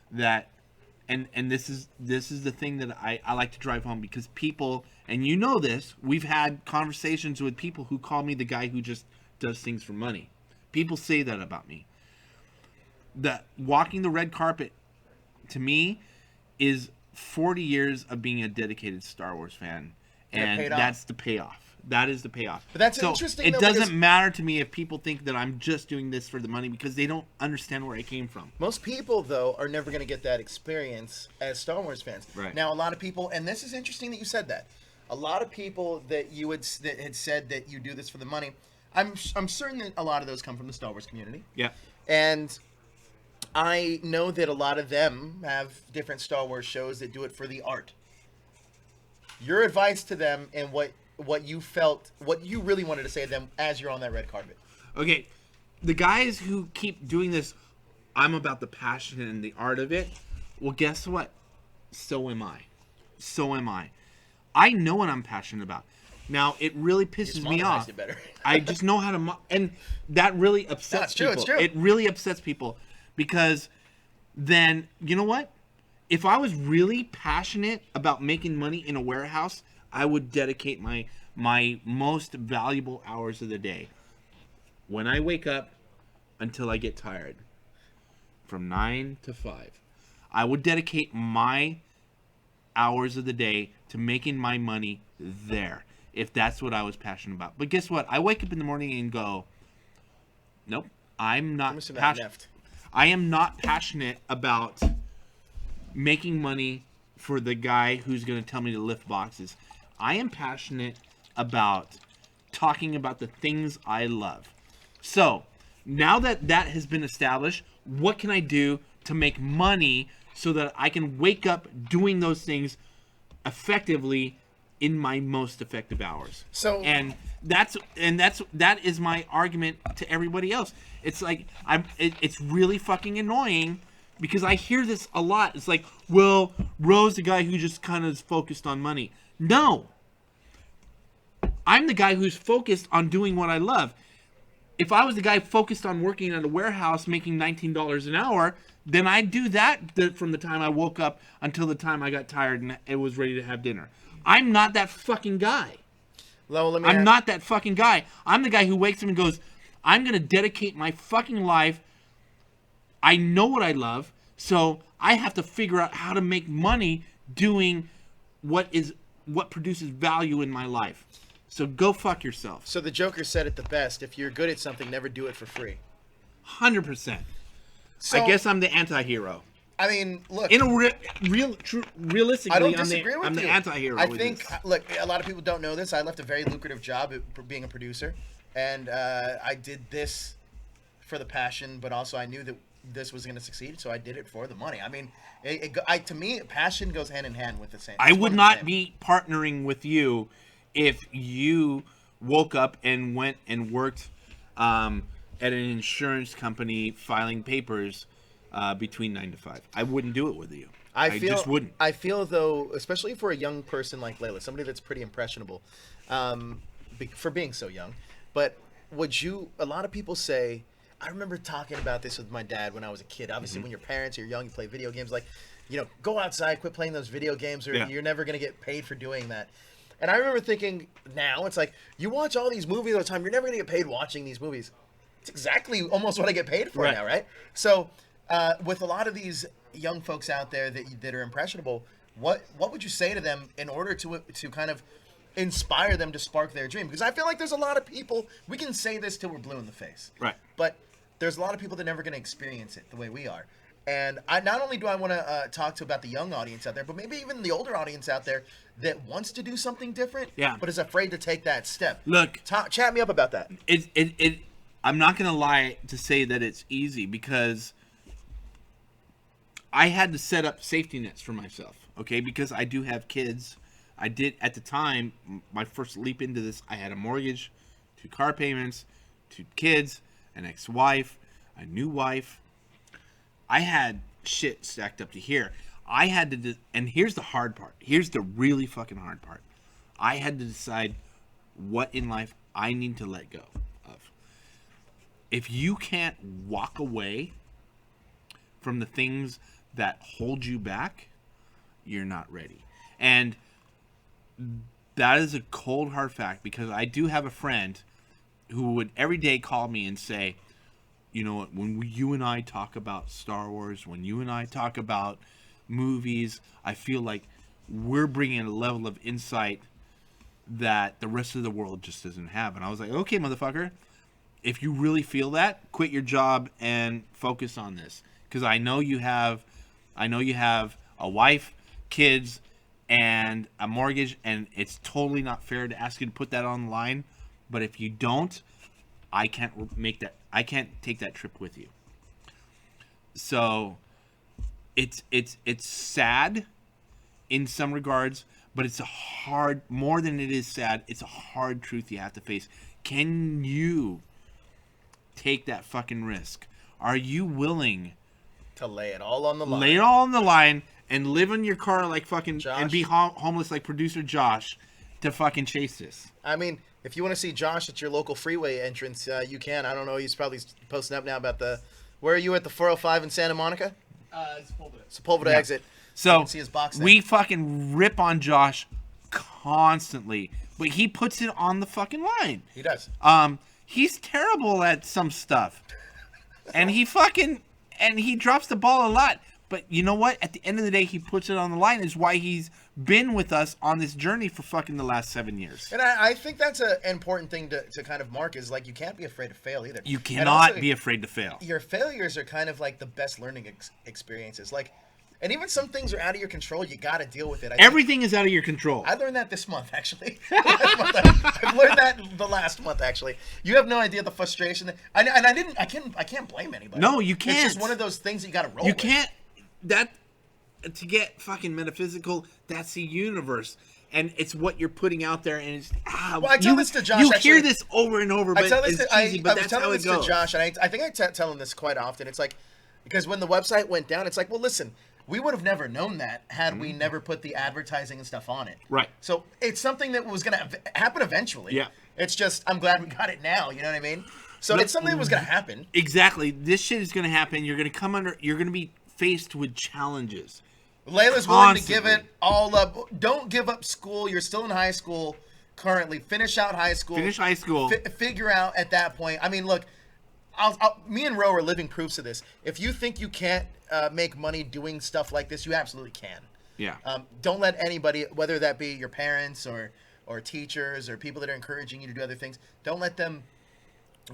that and this is the thing that I like to drive home, because people, and you know this, we've had conversations with people who call me the guy who just does things for money. People say that about me. That walking the red carpet, to me, is 40 years of being a dedicated Star Wars fan, and that's the payoff. That is the payoff. But that's interesting. It doesn't matter to me if people think that I'm just doing this for the money, because they don't understand where I came from. Most people, though, are never going to get that experience as Star Wars fans. Right. Now, a lot of people, and this is interesting that you said that. A lot of people that had said that you do this for the money, I'm certain that a lot of those come from the Star Wars community. Yeah. And I know that a lot of them have different Star Wars shows that do it for the art. Your advice to them and what you felt, what you really wanted to say to them as you're on that red carpet. Okay, the guys who keep doing this, I'm about the passion and the art of it. Well, guess what? So am I. I know what I'm passionate about. Now it really pisses me off. It better. I just know how to, and that really upsets people. It's true. It really upsets people because then you know what? If I was really passionate about making money in a warehouse, I would dedicate my most valuable hours of the day when I wake up until I get tired, from 9 to 5. I would dedicate my hours of the day to making my money there, if that's what I was passionate about. But guess what? I wake up in the morning and go, nope, I'm not passionate. I am not passionate about making money for the guy who's going to tell me to lift boxes. I am passionate about talking about the things I love. So, now that that has been established, what can I do to make money so that I can wake up doing those things effectively in my most effective hours? So, that is my argument to everybody else. It's like it's really fucking annoying because I hear this a lot. It's like, well, Ro's the guy who just kind of is focused on money. No. I'm the guy who's focused on doing what I love. If I was the guy focused on working at a warehouse making $19 an hour, then I'd do that from the time I woke up until the time I got tired and it was ready to have dinner. I'm not that fucking guy. I'm not that fucking guy. I'm the guy who wakes up and goes, I'm going to dedicate my fucking life. I know what I love, so I have to figure out how to make money doing what produces value in my life. So go fuck yourself. So the Joker said it the best: if you're good at something, never do it for free. 100%. So, I guess I'm the anti-hero. I mean, look. In a realistically, I don't disagree with you. I'm the anti-hero. I think, look, a lot of people don't know this. I left a very lucrative job being a producer, and I did this for the passion, but also I knew that this was going to succeed, so I did it for the money. I mean, to me, passion goes hand in hand with the same. I would not be partnering with you if you woke up and went and worked at an insurance company filing papers between 9 to 5. I wouldn't do it with you. I just wouldn't. I feel, though, especially for a young person like Layla, somebody that's pretty impressionable, for being so young, but a lot of people say, I remember talking about this with my dad when I was a kid. Obviously, when you're parents, you're young, you play video games. Like, go outside, quit playing those video games, or you're never going to get paid for doing that. And I remember thinking, now, it's like, you watch all these movies all the time, you're never going to get paid watching these movies. It's exactly almost what I get paid for now, right? So, with a lot of these young folks out there that are impressionable, what would you say to them in order to kind of inspire them to spark their dream? Because I feel like there's a lot of people, we can say this till we're blue in the face. Right. But there's a lot of people that are never going to experience it the way we are. And not only do I want to talk about the young audience out there, but maybe even the older audience out there that wants to do something different, but is afraid to take that step. Look, chat me up about that. I'm not going to lie to say that it's easy, because I had to set up safety nets for myself, okay? Because I do have kids. I did, at the time, my first leap into this, I had a mortgage, 2 car payments, 2 kids, an ex-wife, a new wife. I had shit stacked up to here. I had to, and here's the hard part. Here's the really fucking hard part. I had to decide what in life I need to let go of. If you can't walk away from the things that hold you back, you're not ready. And that is a cold hard fact, because I do have a friend who would every day call me and say, you know what, when you and I talk about Star Wars, when you and I talk about movies, I feel like we're bringing a level of insight that the rest of the world just doesn't have. And I was like, okay, motherfucker, if you really feel that, quit your job and focus on this. Because I know you have a wife, kids, and a mortgage, and it's totally not fair to ask you to put that on the line. But if you don't, I can't take that trip with you. So it's sad in some regards, but it's more than it is sad, it's a hard truth you have to face. Can you take that fucking risk? Are you willing to lay it all on the line? Lay it all on the line and live in your car like fucking Josh? And be homeless like producer Josh to fucking chase this. I mean, if you want to see Josh at your local freeway entrance, you can. I don't know. He's probably posting up now about the. Where are you at the 405 in Santa Monica? Sepulveda exit. So You can see his box there. we fucking rip on Josh constantly, but he puts it on the fucking line. He does. He's terrible at some stuff, and he drops the ball a lot. But you know what? At the end of the day, he puts it on the line. Is why he's been with us on this journey for fucking the last 7 years. And I think that's an important thing to kind of mark is like you can't be afraid to fail either. You And cannot also, be afraid to fail. Your failures are kind of like the best learning experiences. Like, and even some things are out of your control. You got to deal with it. Everything is out of your control. I learned that this month, actually. I've learned that the last month, actually. You have no idea the frustration. I can't blame anybody. No, you can't. It's just one of those things that you got to roll You with. can't. To get fucking metaphysical, that's the universe. And it's what you're putting out there, and it's Well, I tell this to Josh. You actually, hear this over and over, but I tell this it's to, cheesy, but I was that's telling how it this goes. to Josh, and I think I tell him this quite often. It's like, because when the website went down, it's like, well, listen, we would have never known that had we never put the advertising and stuff on it. Right. So it's something that was going to happen eventually. Yeah. It's just, I'm glad we got it now. You know what I mean? So it's something that was going to happen. Exactly. This shit is going to happen. You're going to come under. You're going to be faced with challenges. Layla's willing to Constantly. give it all up. Don't give up school. You're still in high school currently. Finish out high school. Finish high school. Figure out at that point. I mean, look, me and Ro are living proofs of this. If you think you can't make money doing stuff like this, you absolutely can. Yeah. Don't let anybody, whether that be your parents or teachers or people that are encouraging you to do other things, don't let them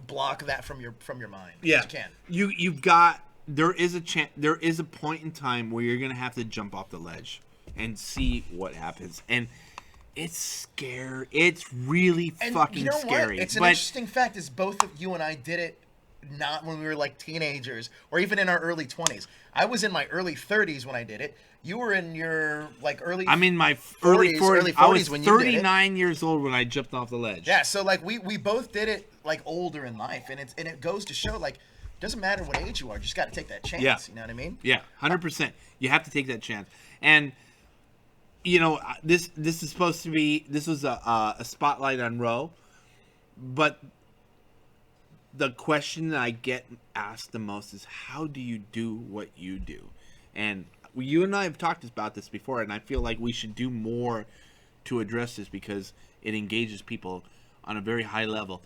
block that from your mind. Yeah. You can. You've got. There is a chance. There is a point in time where you're gonna have to jump off the ledge and see what happens, and it's scary. It's really fucking you know scary. What? It's an interesting fact is both of you and I did it not when we were like teenagers or even in our early 20s. I was in my early 30s when I did it. You were in your like early. I'm in my early 40s. I was when you did it. 39 years old when I jumped off the ledge. Yeah, so like we both did it like older in life, and it goes to show like. Doesn't matter what age you are, you just got to take that chance. Yeah. You know what I mean? Yeah, 100%. You have to take that chance. And you know, this is supposed to be. This was a spotlight on Ro, but the question that I get asked the most is, how do you do what you do? And you and I have talked about this before, and I feel like we should do more to address this because it engages people on a very high level.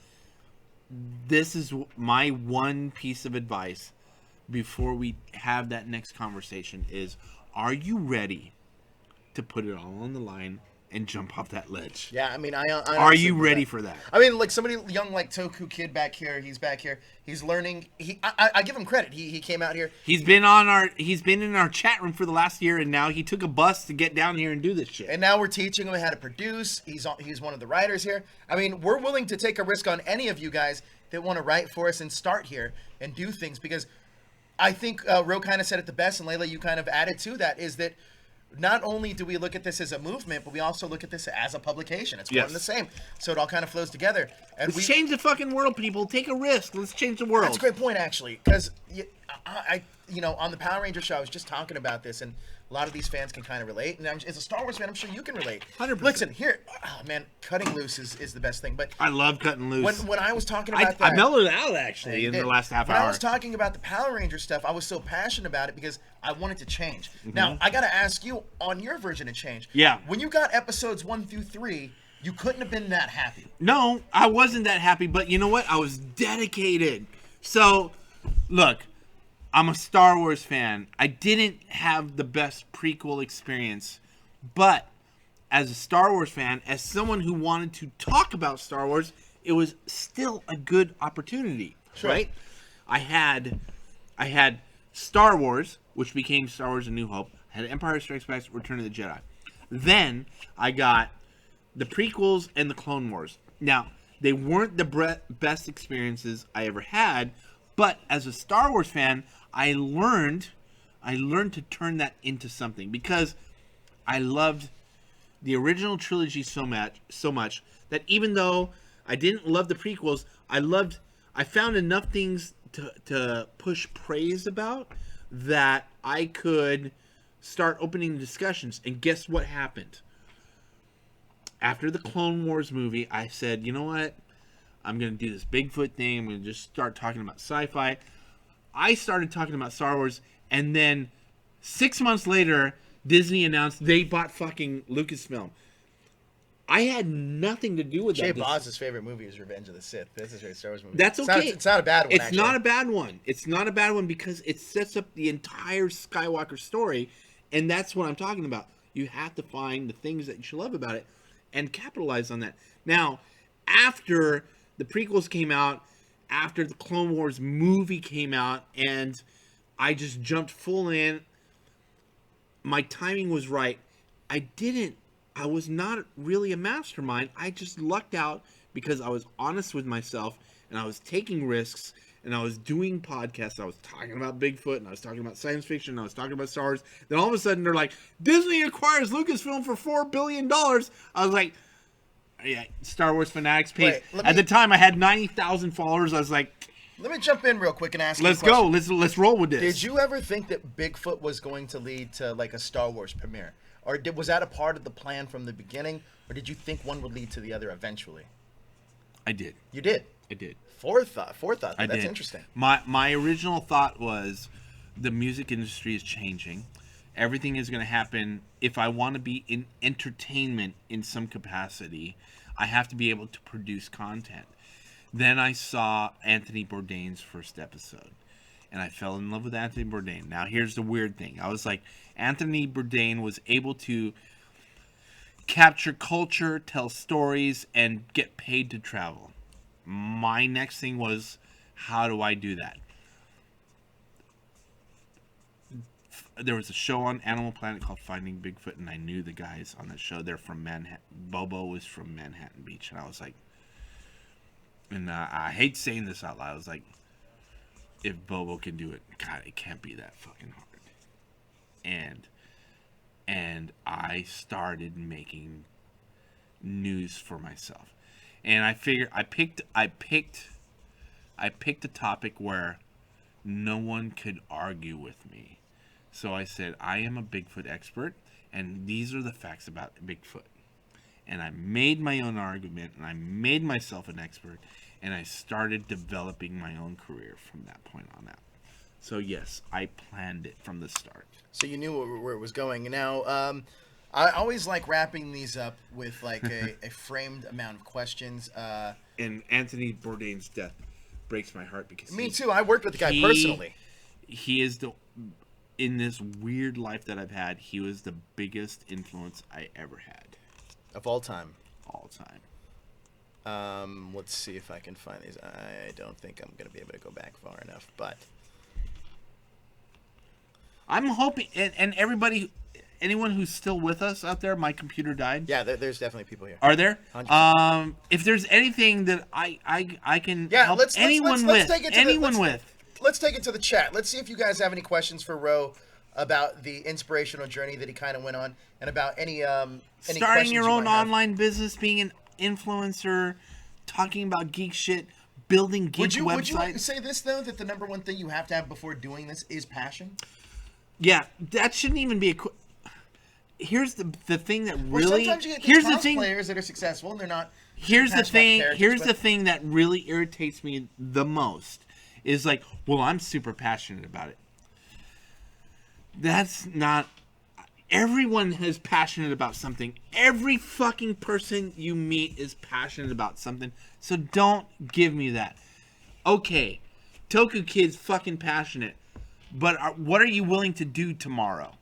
This is my one piece of advice before we have that next conversation is, are you ready to put it all on the line and jump off that ledge? Yeah, I mean, I Are you ready for that? I mean, like somebody young like Toku Kid back here, he's back here. He's learning. I give him credit. He came out here. He's been in our chat room for the last year, and now he took a bus to get down here and do this shit. And now we're teaching him how to produce. He's one of the writers here. I mean, we're willing to take a risk on any of you guys that want to write for us and start here and do things, because I think Ro kind of said it the best, and Layla, you kind of added to that, is that not only do we look at this as a movement, but we also look at this as a publication. It's one and the same. So it all kind of flows together. And Let's change the fucking world, people. Take a risk. Let's change the world. That's a great point, actually, because I on the Power Ranger show, I was just talking about this, and a lot of these fans can kind of relate. And as a Star Wars fan, I'm sure you can relate. 100%. Listen, here, man, cutting loose is the best thing. But I love cutting loose. when I was talking about I that, mellowed out actually in the last half when hour. I was talking about the Power Ranger stuff, I was so passionate about it because I wanted to change. Mm-hmm. Now, I got to ask you on your version of change. Yeah. When you got episodes 1 through 3, you couldn't have been that happy. No, I wasn't that happy, but you know what? I was dedicated. So, look, I'm a Star Wars fan. I didn't have the best prequel experience, but as a Star Wars fan, as someone who wanted to talk about Star Wars, it was still a good opportunity, right? I had Star Wars, which became Star Wars A New Hope. I had Empire Strikes Back, Return of the Jedi. Then I got the prequels and the Clone Wars. Now, they weren't the best experiences I ever had, but as a Star Wars fan, I learned to turn that into something, because I loved the original trilogy so much that even though I didn't love the prequels, I found enough things to push praise about that I could start opening discussions. And guess what happened? after the Clone Wars movie, I said, you know what? I'm going to do this Bigfoot thing. I'm going to just start talking about sci-fi. I started talking about Star Wars, and then 6 months later, Disney announced they bought fucking Lucasfilm. I had nothing to do with Jay that. Boz's favorite movie is Revenge of the Sith. This is a Star Wars movie. That's okay. It's not a bad one, It's actually. not a bad one. It's not a bad one because it sets up the entire Skywalker story, and that's what I'm talking about. You have to find the things that you should love about it and capitalize on that. Now, after the prequels came out, after the Clone Wars movie came out, and I just jumped full in, my timing was right. I was not really a mastermind. I just lucked out because I was honest with myself and I was taking risks and I was doing podcasts. I was talking about Bigfoot and I was talking about science fiction and I was talking about Star Wars. Then all of a sudden they're like, Disney acquires Lucasfilm for $4 billion. I was like, yeah, Star Wars Fanatics page. At the time I had 90,000 followers. I was like, let me jump in real quick and ask let's you a go. question. Let's roll with this. Did you ever think that Bigfoot was going to lead to like a Star Wars premiere? Or was that a part of the plan from the beginning? Or did you think one would lead to the other eventually? I did. You did? I did. Forethought. I That's did. interesting. My original thought was the music industry is changing. Everything is going to happen. If I want to be in entertainment in some capacity, I have to be able to produce content. Then I saw Anthony Bourdain's first episode, and I fell in love with Anthony Bourdain. Now, here's the weird thing. I was like, Anthony Bourdain was able to capture culture, tell stories, and get paid to travel. My next thing was, how do I do that? There was a show on Animal Planet called Finding Bigfoot, and I knew the guys on that show. They're from Manhattan. Bobo was from Manhattan Beach, and I was like, and I hate saying this out loud. I was like, if Bobo can do it, God, it can't be that fucking hard. And I started making news for myself, and I figured I picked a topic where no one could argue with me. So I said, I am a Bigfoot expert, and these are the facts about Bigfoot. And I made my own argument, and I made myself an expert, and I started developing my own career from that point on out. So yes, I planned it from the start. So you knew where it was going. Now, I always like wrapping these up with like a framed amount of questions. And Anthony Bourdain's death breaks my heart because Me too. I worked with the guy personally. He is in this weird life that I've had, he was the biggest influence I ever had. Of all time. All time. Let's see if I can find these. I don't think I'm going to be able to go back far enough, but I'm hoping, and everybody, anyone who's still with us out there, my computer died. Yeah, there's definitely people here. Are there? 100%. If there's anything that I can help anyone with. Let's take it to the chat. Let's see if you guys have any questions for Ro about the inspirational journey that he kind of went on, and about any starting your own might have. online business, being an influencer, talking about geek shit, building geek websites. Would you say this though, that the number one thing you have to have before doing this is passion? Yeah, that shouldn't even be here's the thing that really. Sometimes you get here's the thing. Players that are successful and they're not. Here's the thing. Here's but the thing that really irritates me the most is like, well, I'm super passionate about it. That's not. Everyone is passionate about something. Every fucking person you meet is passionate about something. So don't give me that. Okay, Toku Kid's fucking passionate, but what are you willing to do tomorrow?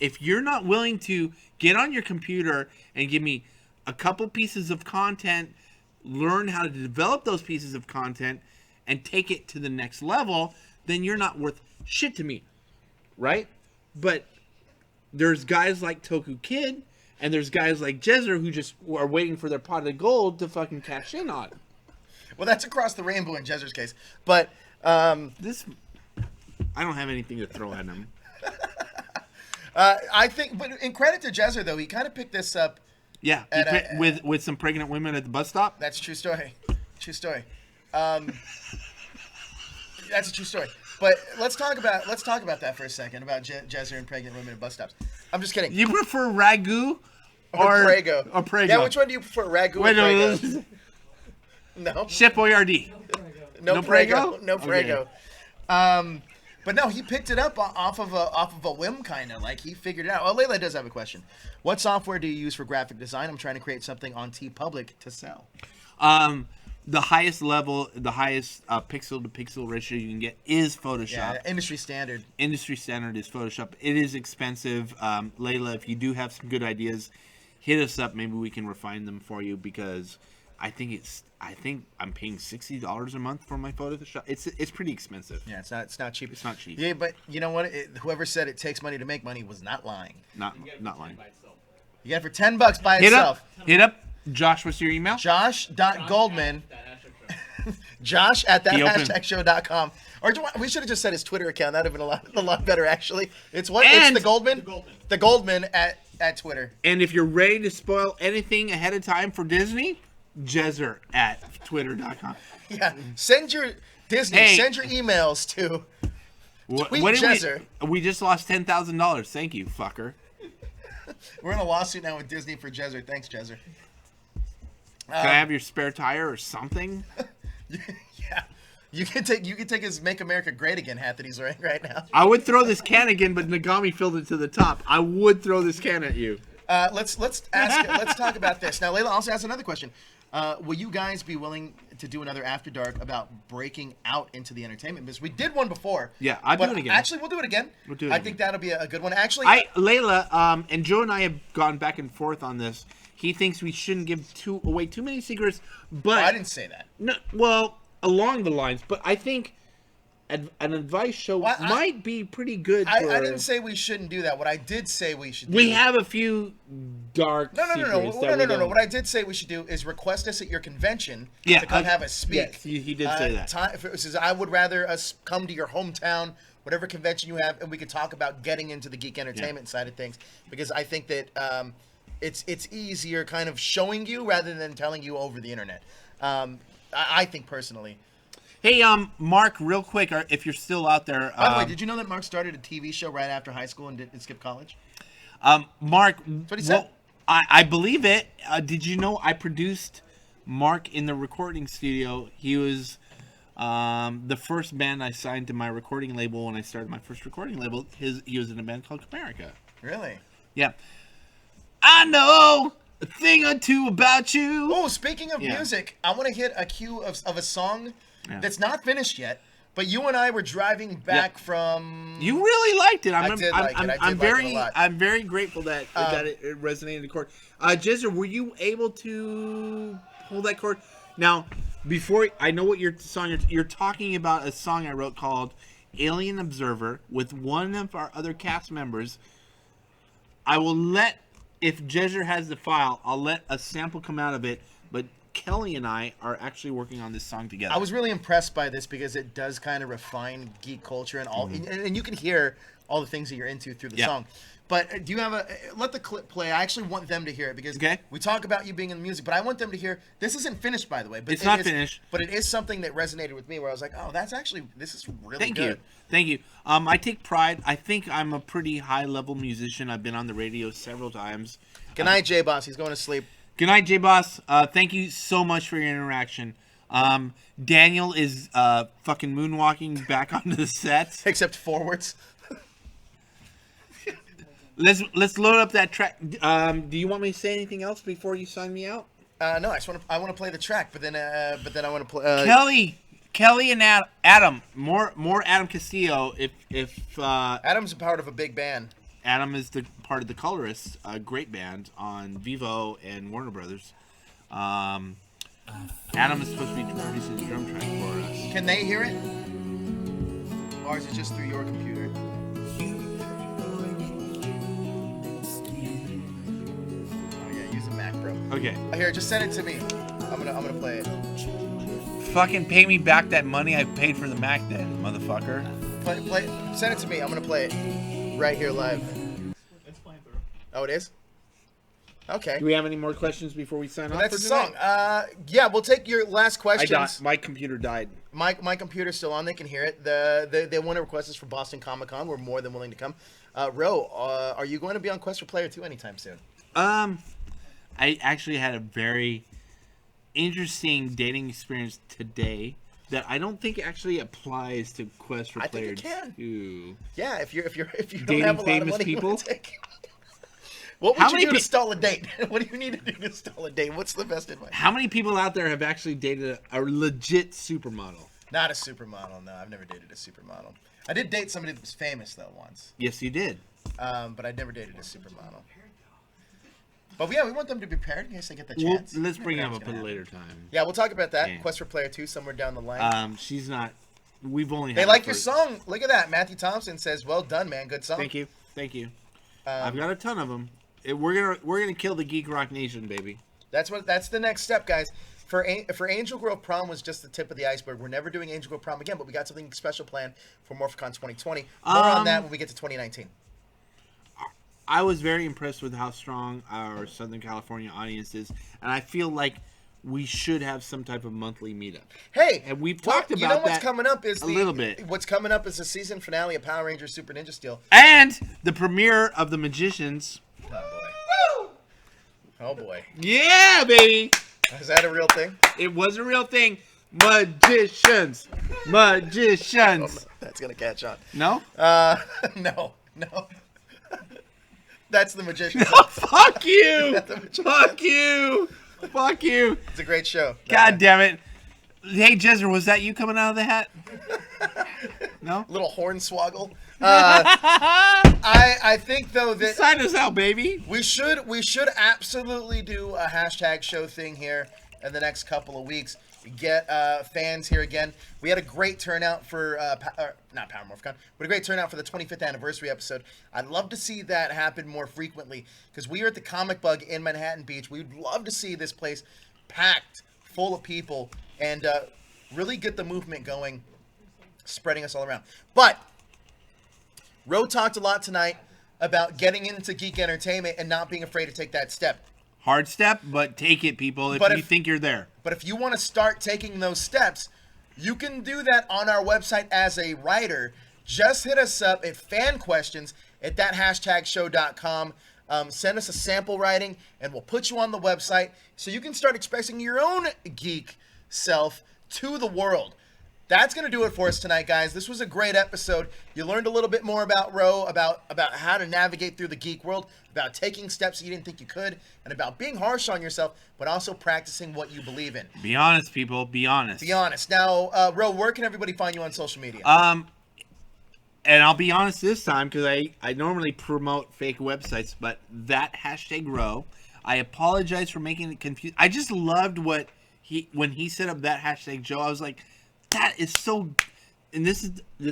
If you're not willing to get on your computer and give me a couple pieces of content, learn how to develop those pieces of content, and take it to the next level, then you're not worth shit to me, right? But there's guys like Toku Kid, and there's guys like Jezer who just are waiting for their pot of gold to fucking cash in on. Well, that's across the rainbow in Jezer's case. But I don't have anything to throw at him. I think, but in credit to Jezer, though, he kind of picked this up. Yeah, with some pregnant women at the bus stop. That's a true story. True story. That's a true story. But let's talk about that for a second, about Jezer and pregnant women at bus stops. I'm just kidding. You prefer ragu Or Prego. Or Prego. Yeah, which one do you prefer, ragu Wait, or no, Prego? No. Chef Boyardee. No No Prego. Prego? No Prego. But no, he picked it up off of a whim, kind of like he figured it out. Oh, Layla does have a question. What software do you use for graphic design? I'm trying to create something on TeePublic to sell. The highest level, the highest pixel to pixel ratio you can get is Photoshop. Yeah, industry standard. Industry standard is Photoshop. It is expensive. Layla, if you do have some good ideas, hit us up. Maybe we can refine them for you because I think I'm paying $60 a month for my Photoshop. It's pretty expensive. Yeah, it's not cheap. It's not cheap. Yeah, but you know what? Whoever said it takes money to make money was not lying. Not lying. You get it for $10 by Hit itself. Hit up. Josh, what's your email? Josh.Goldman. Josh at He opened- thathashtagshow.com. Or we should have just said his Twitter account. That would have been a lot better, actually. It's what? And- It's the Goldman? The Goldman at Twitter. And if you're ready to spoil anything ahead of time for Disney, Jezzer at twitter.com. Yeah. Send your Disney. Hey. Send your emails to. Tweet What did Jezzer. we just lost $10,000. Thank you, fucker. We're in a lawsuit now with Disney for Jezzer. Thanks, Jezzer. Can I have your spare tire or something? Yeah. You can take his "Make America Great Again" hat that he's wearing right now. I would throw this can again, but Nogami filled it to the top. I would throw this can at you. Let's talk about this now. Layla, I'll also ask another question. Will you guys be willing to do another After Dark about breaking out into the entertainment business? We did one before. Yeah, I'll do but it again. Actually, we'll do it again. We'll do it I again. think that'll be a good one. Actually, Layla, and Joe and I have gone back and forth on this. He thinks we shouldn't give away too many secrets, but I didn't say that. No, well, along the lines, but I think an advice show might be pretty good. I didn't say we shouldn't do that. What I did say we should do. We have a few dark No. secrets that we don't- What I did say we should do is request us at your convention Yeah, to come have us speak. yes, he did say that. Says I would rather us come to your hometown, whatever convention you have, and we could talk about getting into the geek entertainment side of things, because I think that it's easier kind of showing you rather than telling you over the internet. I think personally. Hey, Mark, real quick, if you're still out there. By the way, did you know that Mark started a TV show right after high school and didn't skip college? Mark, That's what he said. I believe it. Did you know I produced Mark in the recording studio? He was the first band I signed to my recording label when I started my first recording label. He was in a band called America. Really? Yeah. I know a thing or two about you. Oh, speaking of Yeah. music, I want to hit a cue of a song Yeah. that's not finished yet. But you and I were driving back from. You really liked it. I did like it. I did like it a lot. I'm very grateful that it resonated in the chord. Jizzer, were you able to pull that chord? Now, before I know what your song you're talking about, a song I wrote called "Alien Observer" with one of our other cast members. I will let, if Jizzer has the file, I'll let a sample come out of it. But Kelly and I are actually working on this song together. I was really impressed by this because it does kind of refine geek culture and all, and you can hear all the things that you're into through the Yeah. song. But do you have let the clip play? I actually want them to hear it because Okay. we talk about you being in the music, but I want them to hear. This isn't finished, by the way. But It's not finished. But it is something that resonated with me, where I was like, oh, this is really Thank good. you. I take pride. I think I'm a pretty high-level musician. I've been on the radio several times. Good night, J Boss. He's going to sleep. Good night, J-Boss. Thank you so much for your interaction. Daniel is fucking moonwalking back onto the set. Except forwards. Let's load up that track. Do you want me to say anything else before you sign me out? No, I want to play the track, but then I want to play. Kelly and Adam. More Adam Castillo. If Adam's a part of a big band. Adam is the part of the Colorists, a great band on Vivo and Warner Brothers. Adam is supposed to be producing the drum track for us. Can they hear it? Or is it just through your computer? Oh yeah, use a Mac, bro. Okay. Here, just send it to me. I'm gonna play it. Fucking pay me back that money I paid for the Mac then, motherfucker. Send it to me. I'm gonna play it right here live. It's playing through. Oh, it is? Okay. Do we have any more questions before we sign off? That's for a song. tonight? Yeah, we'll take your last questions. My computer died. My computer's still on. They can hear it. They want to request us for Boston Comic Con. We're more than willing to come. Ro, are you going to be on Quest for Player 2 anytime soon? I actually had a very interesting dating experience today that I don't think actually applies to Quest for I Player think it can. 2. Yeah, if you don't Dating have a lot of famous money, you people? wanna take. What How would you many do to pe- stall a date? What do you need to do to stall a date? What's the best advice? How many people out there have actually dated a legit supermodel? Not a supermodel. No, I've never dated a supermodel. I did date somebody that was famous though once, Yes, you did. but I never dated a supermodel. But yeah, we want them to be paired in case they get the Well, chance. let's You bring never him know up what's at a gonna later happen. time. Yeah, we'll talk about that. Yeah. Quest for Player 2 somewhere down the line. She's not. We've only. They had like it your for- song. Look at that. Matthew Thompson says, "Well done, man. Good song." Thank you. I've got a ton of them. We're gonna kill the Geek Rock Nation, baby. That's the next step, guys. For Angel Grove Prom was just the tip of the iceberg. We're never doing Angel Grove Prom again, but we got something special planned for MorphCon 2020. More on that when we get to 2019. I was very impressed with how strong our Southern California audience is, and I feel like we should have some type of monthly meetup. Hey, And we've talked you know about what's that coming up is a little bit. What's coming up is the season finale of Power Rangers Super Ninja Steel. And the premiere of The Magicians. Oh boy. Oh boy. Yeah, baby. Is that a real thing? It was a real thing. Magicians. That's gonna catch on. No? No. That's the Magician. Fuck you. Fuck you. Fuck you. It's a great show. God damn it. Hey, Jezzer, was that you coming out of the hat? No? Little hornswoggle. I think though that Sign us out, baby. we should absolutely do a hashtag show thing here in the next couple of weeks. Get fans here again. We had a great turnout for not Power MorphCon, but a great turnout for the 25th anniversary episode. I'd love to see that happen more frequently because we are at the Comic Bug in Manhattan Beach. We'd love to see this place packed, full of people, and really get the movement going, spreading us all around. But Ro talked a lot tonight about getting into geek entertainment and not being afraid to take that step. Hard step, but take it, people, if you think you're there. But if you want to start taking those steps, you can do that on our website as a writer. Just hit us up at fanquestions@thathashtagshow.com. Send us a sample writing, and we'll put you on the website so you can start expressing your own geek self to the world. That's going to do it for us tonight, guys. This was a great episode. You learned a little bit more about Ro, about how to navigate through the geek world, about taking steps you didn't think you could, and about being harsh on yourself, but also practicing what you believe in. Be honest, people. Be honest. Be honest. Now, Ro, where can everybody find you on social media? And I'll be honest this time because I normally promote fake websites, but that hashtag Ro, I apologize for making it confusing. I just loved when he set up that hashtag Joe. I was like, that is so, and this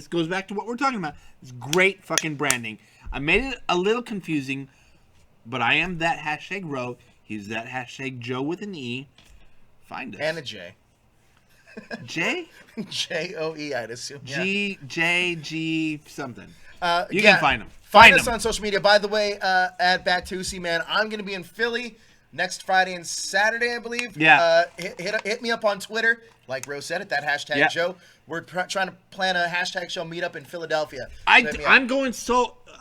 goes back to what we're talking about. It's great fucking branding. I made it a little confusing, but I am that hashtag Ro. He's that hashtag Joe with an E. Find us. And a J. J? J-O-E, I'd assume. Yeah. G something. You yeah, can find him. Find Find us him. on social media. By the way, at Batusi, man, I'm going to be in Philly next Friday and Saturday, I believe. Yeah. Hit me up on Twitter, like Rose said it, that hashtag Yeah. Joe. We're trying to plan a hashtag show meetup in Philadelphia. So hit me up. I'm going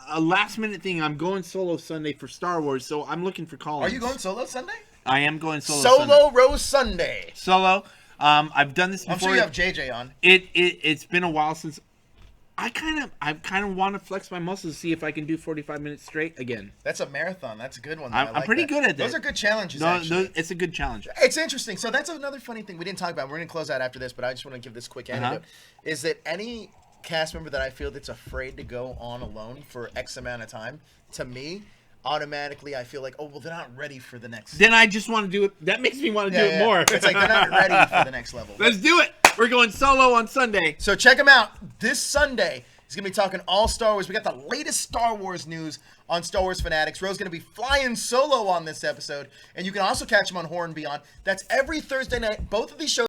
a last minute thing. I'm going solo Sunday for Star Wars, so I'm looking for call-ins. Are you going solo Sunday? I am going solo. Solo Sunday. Rose Sunday. Solo. I've done this before. I'm sure you have JJ on. It's been a while since I kind of want to flex my muscles to see if I can do 45 minutes straight again. That's a marathon. That's a good one. I'm like pretty that. good at that. Those are good challenges, actually. It's a good challenge. It's interesting. So that's another funny thing we didn't talk about. We're going to close out after this, but I just want to give this quick anecdote. Is that any cast member that I feel that's afraid to go on alone for X amount of time, to me, automatically I feel like, oh, well, they're not ready for the next. Then I just want to do it. That makes me want to do it more. It's like they're not ready for the next level. Let's do it. We're going solo on Sunday. So check them out this Sunday. He's going to be talking all Star Wars. We got the latest Star Wars news on Star Wars Fanatics. Ro's going to be flying solo on this episode. And you can also catch him on Horror and Beyond. That's every Thursday night. Both of these shows